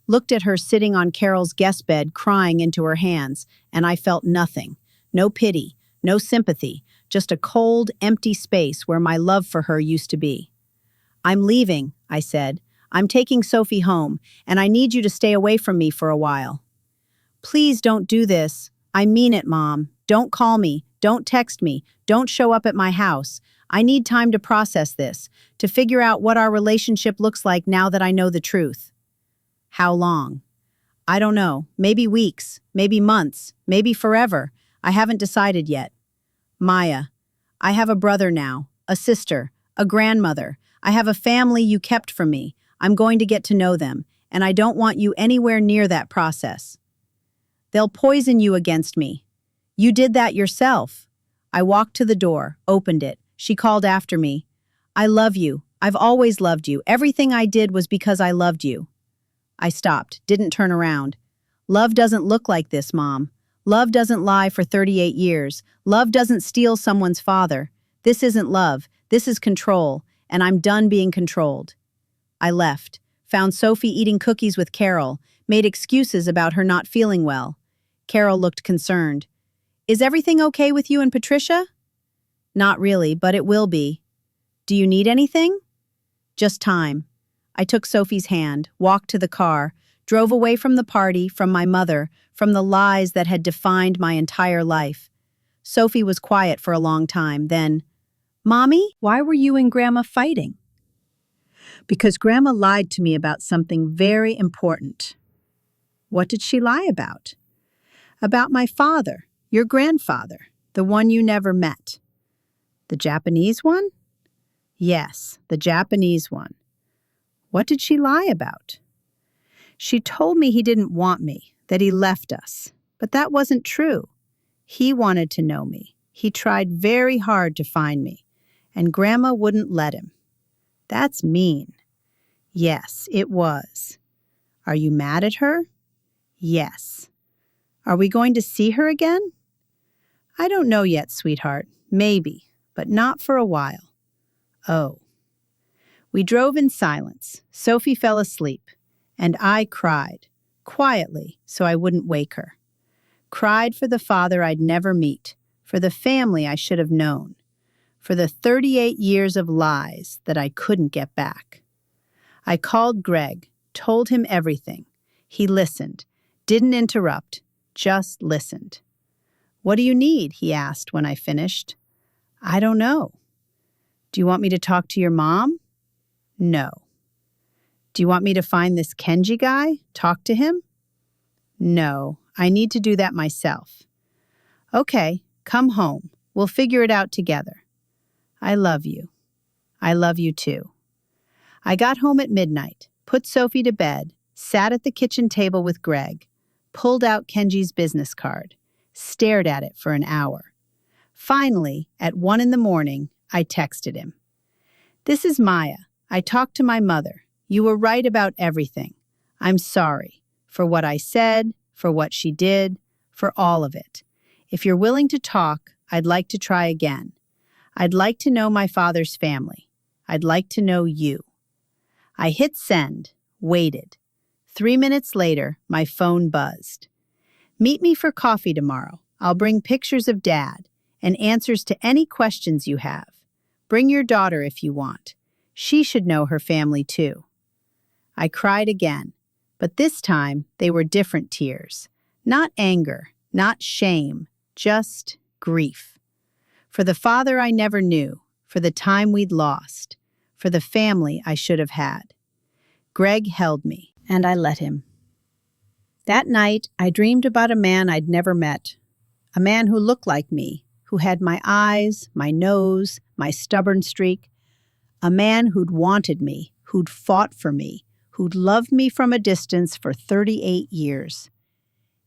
looked at her sitting on Carol's guest bed crying into her hands, and I felt nothing. No pity, no sympathy, just a cold, empty space where my love for her used to be. I'm leaving, I said. I'm taking Sophie home, and I need you to stay away from me for a while. Please don't do this. I mean it, Mom. Don't call me. Don't text me. Don't show up at my house. I need time to process this, to figure out what our relationship looks like now that I know the truth. How long? I don't know. Maybe weeks, maybe months, maybe forever. I haven't decided yet. Maya, I have a brother now, a sister, a grandmother. I have a family you kept from me. I'm going to get to know them, and I don't want you anywhere near that process. They'll poison you against me. You did that yourself. I walked to the door, opened it. She called after me. I love you. I've always loved you. Everything I did was because I loved you. I stopped, didn't turn around. Love doesn't look like this, Mom. Love doesn't lie for 38 years. Love doesn't steal someone's father. This isn't love. This is control, and I'm done being controlled. I left, found Sophie eating cookies with Carol, made excuses about her not feeling well. Carol looked concerned. Is everything okay with you and Patricia? Not really, but it will be. Do you need anything? Just time. I took Sophie's hand, walked to the car, drove away from the party, from my mother, from the lies that had defined my entire life. Sophie was quiet for a long time, then, Mommy, why were you and Grandma fighting? Because Grandma lied to me about something very important. What did she lie about? About my father, your grandfather, the one you never met. The Japanese one? Yes, the Japanese one. What did she lie about? She told me he didn't want me, that he left us. But that wasn't true. He wanted to know me. He tried very hard to find me, and Grandma wouldn't let him. That's mean. Yes, it was. Are you mad at her? Yes. Are we going to see her again? I don't know yet, sweetheart. Maybe, but not for a while. Oh. We drove in silence. Sophie fell asleep, and I cried, quietly, so I wouldn't wake her. Cried for the father I'd never meet, for the family I should have known, for the 38 years of lies that I couldn't get back. I called Greg, told him everything. He listened, didn't interrupt, just listened. What do you need? He asked when I finished. I don't know. Do you want me to talk to your mom? No. Do you want me to find this Kenji guy? Talk to him? No, I need to do that myself. Okay, come home. We'll figure it out together. I love you. I love you too. I got home at midnight, put Sophie to bed, sat at the kitchen table with Greg, pulled out Kenji's business card, stared at it for an hour. Finally, at 1 a.m, I texted him. This is Maya. I talked to my mother. You were right about everything. I'm sorry for what I said, for what she did, for all of it. If you're willing to talk, I'd like to try again. I'd like to know my father's family. I'd like to know you. I hit send, waited. 3 minutes later, my phone buzzed. Meet me for coffee tomorrow. I'll bring pictures of Dad and answers to any questions you have. Bring your daughter if you want. She should know her family too. I cried again, but this time they were different tears. Not anger, not shame, just grief. For the father I never knew, for the time we'd lost, for the family I should have had. Greg held me, and I let him. That night, I dreamed about a man I'd never met, a man who looked like me, who had my eyes, my nose, my stubborn streak, a man who'd wanted me, who'd fought for me, who'd loved me from a distance for 38 years.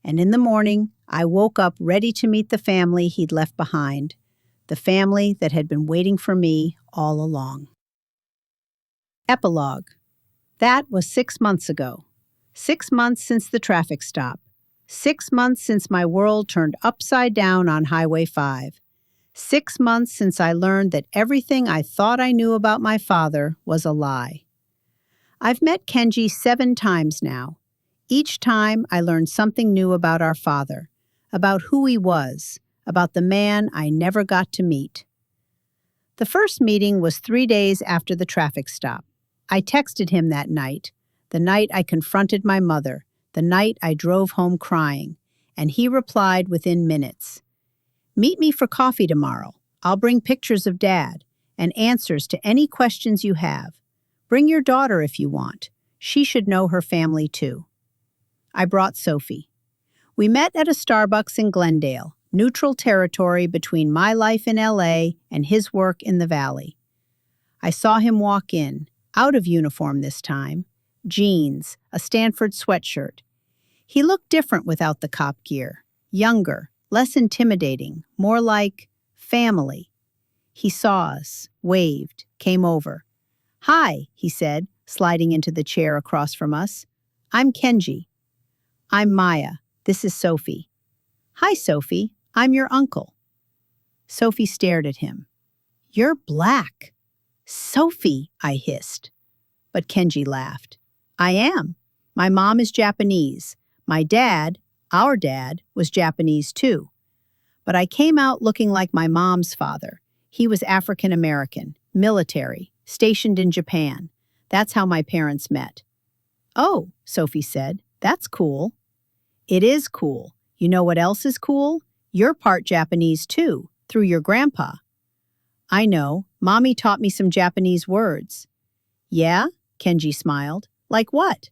And in the morning, I woke up ready to meet the family he'd left behind, the family that had been waiting for me all along. Epilogue. That was 6 months ago. 6 months since the traffic stop. 6 months since my world turned upside down on Highway 5. 6 months since I learned that everything I thought I knew about my father was a lie. I've met Kenji 7 times now. Each time I learned something new about our father, about who he was, about the man I never got to meet. The first meeting was 3 days after the traffic stop. I texted him that night, the night I confronted my mother, the night I drove home crying, and he replied within minutes. Meet me for coffee tomorrow. I'll bring pictures of Dad and answers to any questions you have. Bring your daughter if you want. She should know her family too. I brought Sophie. We met at a Starbucks in Glendale, neutral territory between my life in LA and his work in the Valley. I saw him walk in, out of uniform this time, jeans, a Stanford sweatshirt. He looked different without the cop gear, younger, less intimidating, more like family. He saw us, waved, came over. "Hi," he said, sliding into the chair across from us. "I'm Kenji." "I'm Maya. This is Sophie." "Hi, Sophie. I'm your uncle." Sophie stared at him. "You're black." "Sophie," I hissed. But Kenji laughed. "I am. My mom is Japanese. My dad, our dad, was Japanese too. But I came out looking like my mom's father. He was African American, military, stationed in Japan. That's how my parents met." "Oh," Sophie said, "that's cool." "It is cool. You know what else is cool? You're part Japanese too, through your grandpa." "I know. Mommy taught me some Japanese words." "Yeah?" Kenji smiled. "Like what?"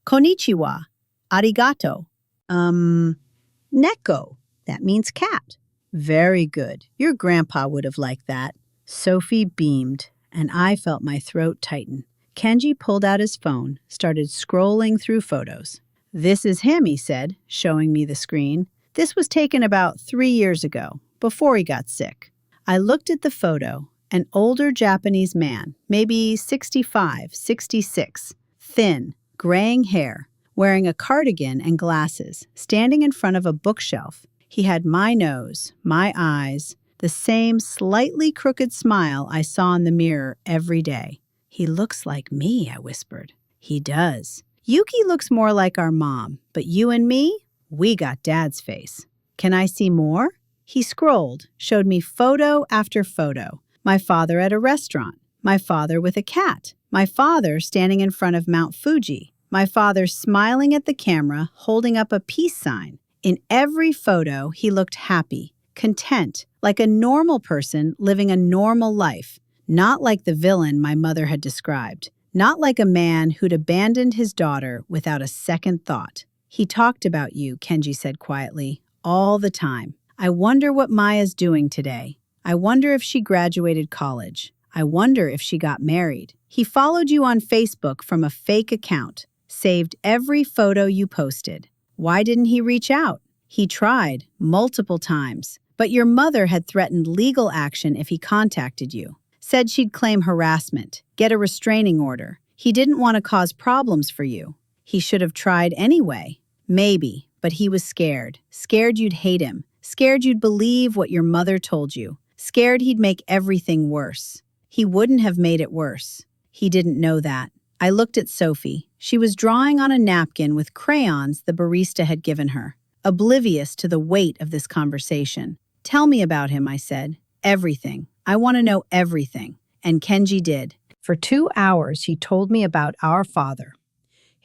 "Konnichiwa. Arigato. Neko. That means cat." "Very good. Your grandpa would have liked that." Sophie beamed, and I felt my throat tighten. Kenji pulled out his phone, started scrolling through photos. "This is him," he said, showing me the screen. "This was taken about 3 years ago, before he got sick." I looked at the photo. An older Japanese man, maybe 65, 66, thin, graying hair, wearing a cardigan and glasses, standing in front of a bookshelf. He had my nose, my eyes, the same slightly crooked smile I saw in the mirror every day. "He looks like me," I whispered. "He does. Yuki looks more like our mom, but you and me, we got Dad's face. Can I see more?" He scrolled, showed me photo after photo. My father at a restaurant, my father with a cat, my father standing in front of Mount Fuji, my father smiling at the camera, holding up a peace sign. In every photo, he looked happy, content, like a normal person living a normal life, not like the villain my mother had described, not like a man who'd abandoned his daughter without a second thought. "He talked about you," Kenji said quietly, "all the time. I wonder what Maya's doing today. I wonder if she graduated college. I wonder if she got married. He followed you on Facebook from a fake account, saved every photo you posted. Why didn't he reach out? He tried, multiple times. But your mother had threatened legal action if he contacted you. Said she'd claim harassment, get a restraining order. He didn't want to cause problems for you. He should have tried anyway. Maybe, but he was scared. Scared you'd hate him. Scared you'd believe what your mother told you. Scared he'd make everything worse. He wouldn't have made it worse. He didn't know that. I looked at Sophie. She was drawing on a napkin with crayons the barista had given her, oblivious to the weight of this conversation. "Tell me about him," I said. "Everything. I want to know everything." And Kenji did. For 2 hours, he told me about our father.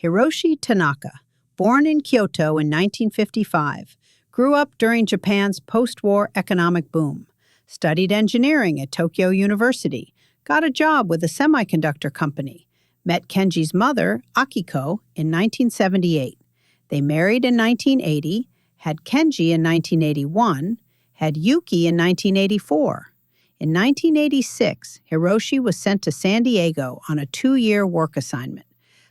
Hiroshi Tanaka, born in Kyoto in 1955, grew up during Japan's post-war economic boom. Studied engineering at Tokyo University, got a job with a semiconductor company, met Kenji's mother, Akiko, in 1978. They married in 1980, had Kenji in 1981, had Yuki in 1984. In 1986, Hiroshi was sent to San Diego on a 2-year work assignment.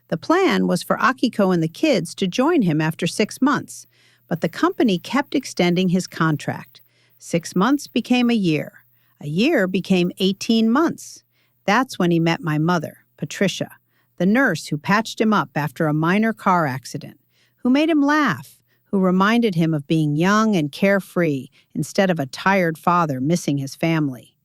The plan was for Akiko and the kids to join him after 6 months, but the company kept extending his contract. 6 months became a year. A year became 18 months. That's when he met my mother, Patricia, the nurse who patched him up after a minor car accident, who made him laugh, who reminded him of being young and carefree instead of a tired father missing his family.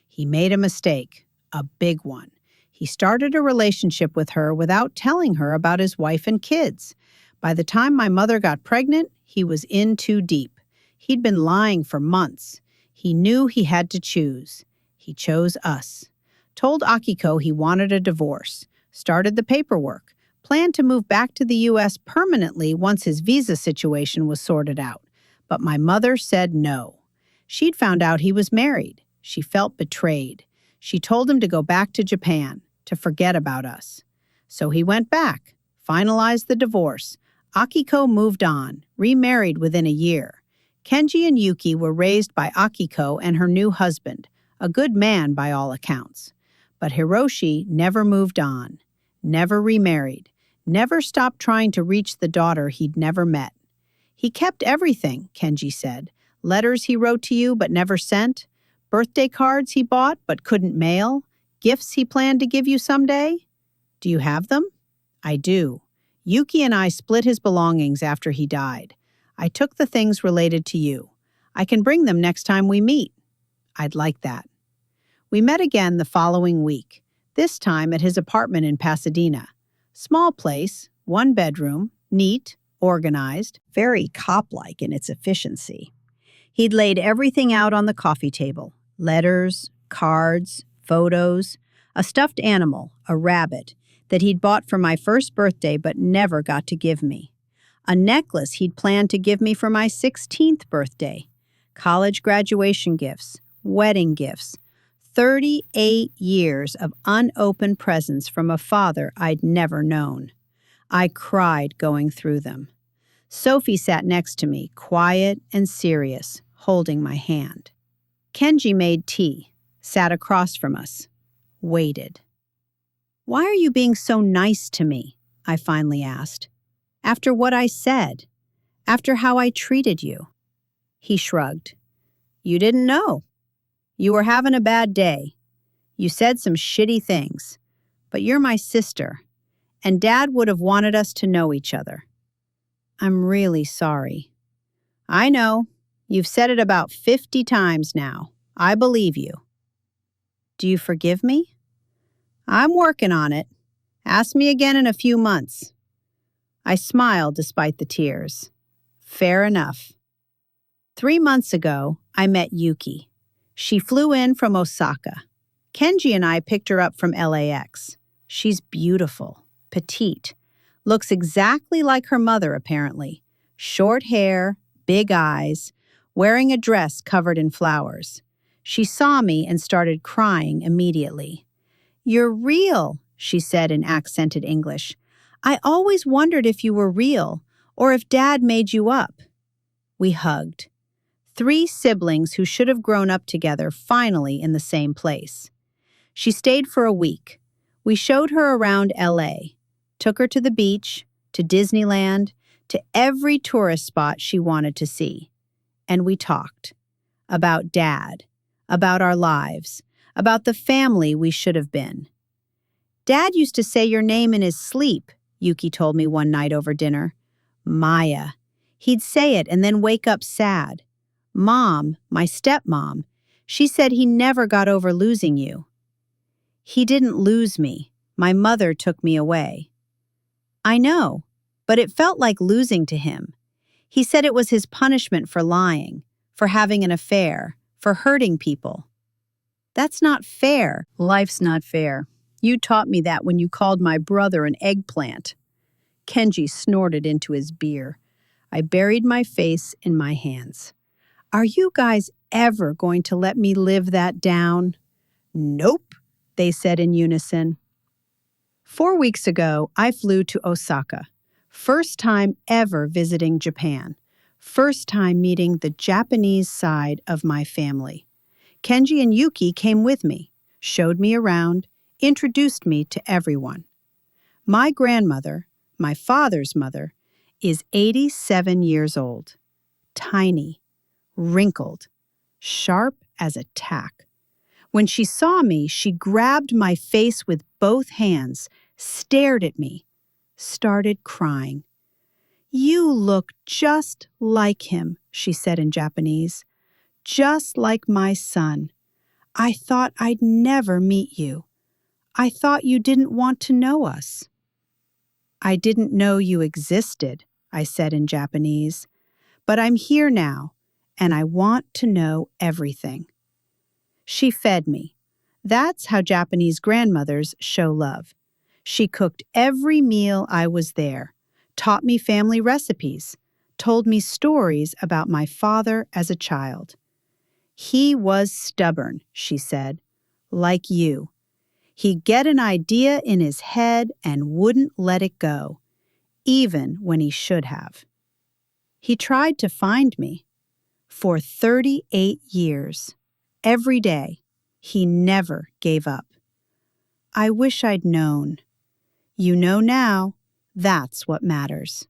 He made a mistake, a big one. He started a relationship with her without telling her about his wife and kids. By the time my mother got pregnant, he was in too deep. He'd been lying for months. He knew he had to choose. He chose us. Told Akiko he wanted a divorce. Started the paperwork. Planned to move back to the U.S. permanently once his visa situation was sorted out. But my mother said no. She'd found out he was married. She felt betrayed. She told him to go back to Japan, to forget about us. So he went back, finalized the divorce. Akiko moved on, remarried within a year. Kenji and Yuki were raised by Akiko and her new husband, a good man by all accounts. But Hiroshi never moved on, never remarried, never stopped trying to reach the daughter he'd never met. He kept everything, Kenji said. Letters he wrote to you but never sent, birthday cards he bought but couldn't mail, gifts he planned to give you someday. Do you have them? I do. Yuki and I split his belongings after he died. I took the things related to you. I can bring them next time we meet. I'd like that. We met again the following week, this time at his apartment in Pasadena. Small place, 1 bedroom, neat, organized, very cop-like in its efficiency. He'd laid everything out on the coffee table, letters, cards, photos, a stuffed animal, a rabbit, that he'd bought for my first birthday but never got to give me. A necklace he'd planned to give me for my 16th birthday. College graduation gifts, wedding gifts, 38 years of unopened presents from a father I'd never known. I cried going through them. Sophie sat next to me, quiet and serious, holding my hand. Kenji made tea, sat across from us, waited. "Why are you being so nice to me?" I finally asked. "After what I said, after how I treated you." He shrugged. "You didn't know. You were having a bad day. You said some shitty things. But you're my sister, and Dad would have wanted us to know each other. I'm really sorry." "I know. You've said it about 50 times now. I believe you." "Do you forgive me?" "I'm working on it. Ask me again in a few months." I smiled despite the tears. Fair enough. 3 months ago, I met Yuki. She flew in from Osaka. Kenji and I picked her up from LAX. She's beautiful, petite, looks exactly like her mother apparently. Short hair, big eyes, wearing a dress covered in flowers. She saw me and started crying immediately. "You're real," she said in accented English. "I always wondered if you were real, or if Dad made you up." We hugged. 3 siblings who should have grown up together finally in the same place. She stayed for a week. We showed her around LA, took her to the beach, to Disneyland, to every tourist spot she wanted to see. And we talked about Dad, about our lives, about the family we should have been. "Dad used to say your name in his sleep," Yuki told me one night over dinner. "Maya." He'd say it and then wake up sad. "Mom, my stepmom, she said he never got over losing you." "He didn't lose me. My mother took me away." "I know, but it felt like losing to him. He said it was his punishment for lying, for having an affair, for hurting people." "That's not fair." "Life's not fair. You taught me that when you called my brother an eggplant." Kenji snorted into his beer. I buried my face in my hands. "Are you guys ever going to let me live that down?" "Nope," they said in unison. 4 weeks ago, I flew to Osaka. First time ever visiting Japan. First time meeting the Japanese side of my family. Kenji and Yuki came with me, showed me around, introduced me to everyone. My grandmother, my father's mother, is 87 years old, tiny, wrinkled, sharp as a tack. When she saw me, she grabbed my face with both hands, stared at me, started crying. "You look just like him," she said in Japanese. "Just like my son. I thought I'd never meet you. I thought you didn't want to know us." "I didn't know you existed," I said in Japanese. "But I'm here now, and I want to know everything." She fed me. That's how Japanese grandmothers show love. She cooked every meal I was there, taught me family recipes, told me stories about my father as a child. "He was stubborn," she said, "like you. He'd get an idea in his head and wouldn't let it go, even when he should have. He tried to find me. For 38 years, every day, he never gave up. I wish I'd known. You know now, that's what matters."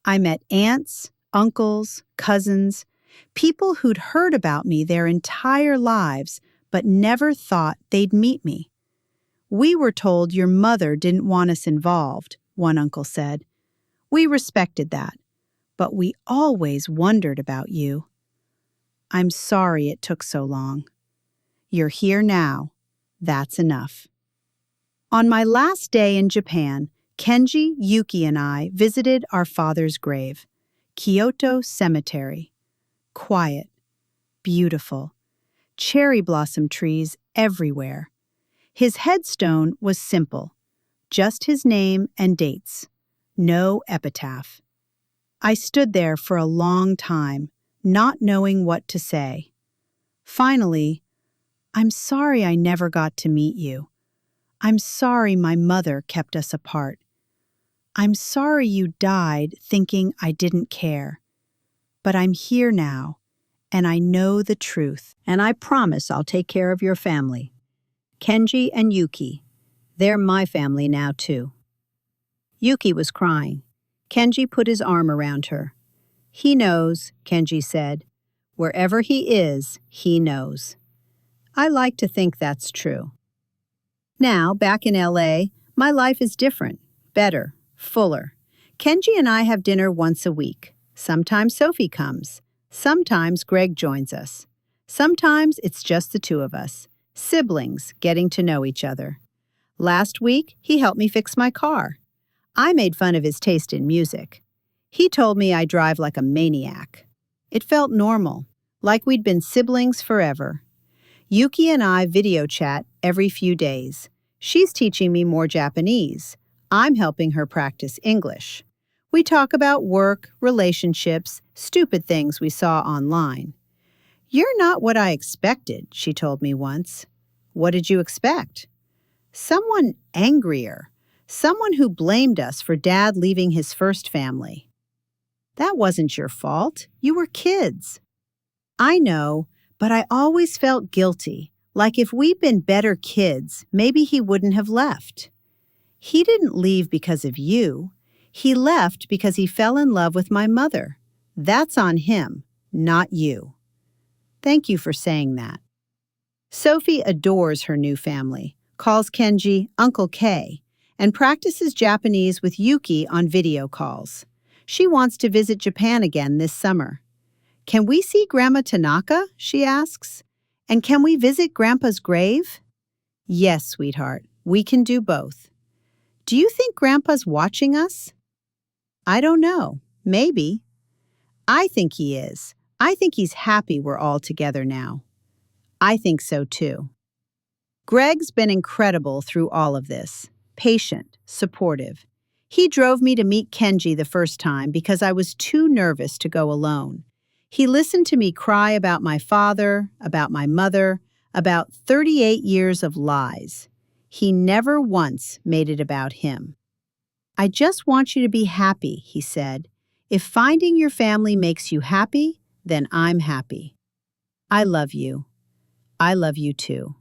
I met aunts, uncles, cousins, people who'd heard about me their entire lives but never thought they'd meet me. "We were told your mother didn't want us involved," one uncle said. "We respected that, but we always wondered about you. I'm sorry it took so long. You're here now. That's enough." On my last day in Japan, Kenji, Yuki, and I visited our father's grave, Kyoto Cemetery. Quiet, beautiful, cherry blossom trees everywhere. His headstone was simple, just his name and dates, no epitaph. I stood there for a long time, not knowing what to say. Finally, "I'm sorry I never got to meet you. I'm sorry my mother kept us apart. I'm sorry you died thinking I didn't care. But I'm here now, and I know the truth, and I promise I'll take care of your family. Kenji and Yuki, they're my family now too." Yuki was crying. Kenji put his arm around her. "He knows," Kenji said. "Wherever he is, he knows." I like to think that's true. Now, back in LA, my life is different, better, fuller. Kenji and I have dinner once a week. Sometimes Sophie comes. Sometimes Greg joins us. Sometimes it's just the two of us, siblings getting to know each other. Last week, he helped me fix my car. I made fun of his taste in music. He told me I drive like a maniac. It felt normal, like we'd been siblings forever. Yuki and I video chat every few days. She's teaching me more Japanese. I'm helping her practice English. We talk about work, relationships, stupid things we saw online. "You're not what I expected," she told me once. "What did you expect?" "Someone angrier. Someone who blamed us for Dad leaving his first family." "That wasn't your fault. You were kids." "I know, but I always felt guilty, like if we'd been better kids, maybe he wouldn't have left." "He didn't leave because of you. He left because he fell in love with my mother. That's on him, not you." Thank you for saying that. Sophie adores her new family, calls Kenji Uncle K, and practices Japanese with Yuki on video calls. She wants to visit Japan again this summer. "Can we see Grandma Tanaka?" she asks. "And can we visit Grandpa's grave?" "Yes, sweetheart, we can do both." "Do you think Grandpa's watching us?" "I don't know. Maybe." "I think he is. I think he's happy we're all together now." "I think so too." Greg's been incredible through all of this. Patient, supportive. He drove me to meet Kenji the first time because I was too nervous to go alone. He listened to me cry about my father, about my mother, about 38 years of lies. He never once made it about him. "I just want you to be happy," he said. "If finding your family makes you happy, then I'm happy. I love you. I love you too."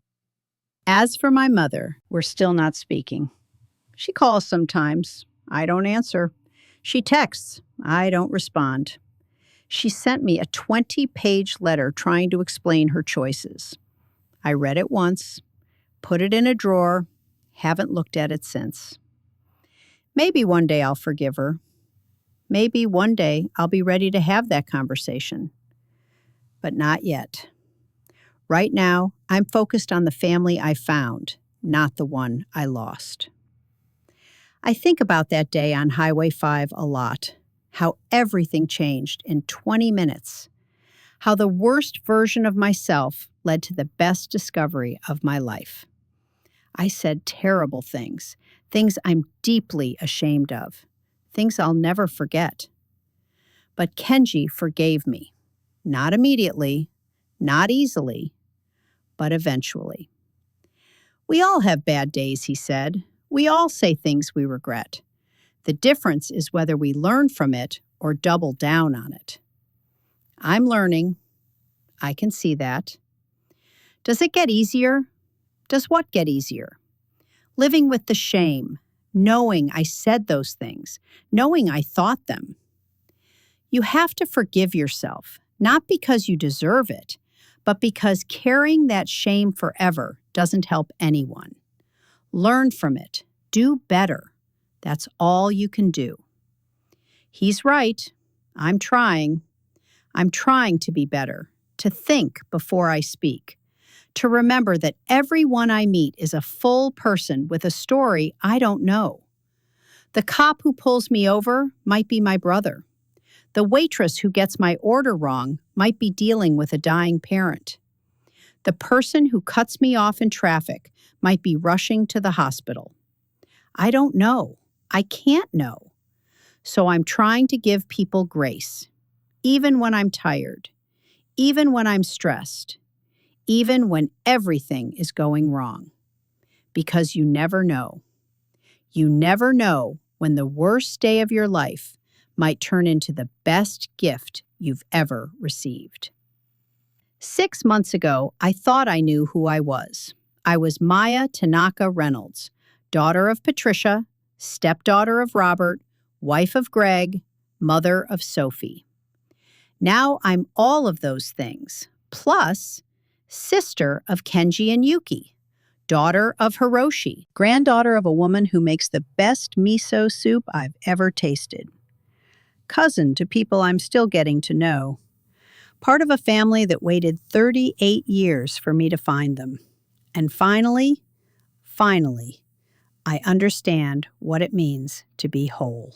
As for my mother, we're still not speaking. She calls sometimes. I don't answer. She texts. I don't respond. She sent me a 20-page letter trying to explain her choices. I read it once, put it in a drawer, haven't looked at it since. Maybe one day I'll forgive her. Maybe one day I'll be ready to have that conversation. But not yet. Right now, I'm focused on the family I found, not the one I lost. I think about that day on Highway 5 a lot, how everything changed in 20 minutes, how the worst version of myself led to the best discovery of my life. I said terrible things, things I'm deeply ashamed of, things I'll never forget. But Kenji forgave me, not immediately, not easily, but eventually. We all have bad days, he said. We all say things we regret. The difference is whether we learn from it or double down on it. I'm learning. I can see that. Does it get easier? Does what get easier? Living with the shame, knowing I said those things, knowing I thought them. You have to forgive yourself, not because you deserve it, but because carrying that shame forever doesn't help anyone. Learn from it. Do better. That's all you can do. He's right. I'm trying. I'm trying to be better, to think before I speak, to remember that everyone I meet is a full person with a story I don't know. The cop who pulls me over might be my brother. The waitress who gets my order wrong might be dealing with a dying parent. The person who cuts me off in traffic might be rushing to the hospital. I don't know. I can't know. So I'm trying to give people grace, even when I'm tired, even when I'm stressed, even when everything is going wrong. Because you never know. You never know when the worst day of your life might turn into the best gift you've ever received. 6 months ago, I thought I knew who I was. I was Maya Tanaka Reynolds, daughter of Patricia, stepdaughter of Robert, wife of Greg, mother of Sophie. Now I'm all of those things, plus sister of Kenji and Yuki, daughter of Hiroshi, granddaughter of a woman who makes the best miso soup I've ever tasted, cousin to people I'm still getting to know, part of a family that waited 38 years for me to find them. And finally, I understand what it means to be whole.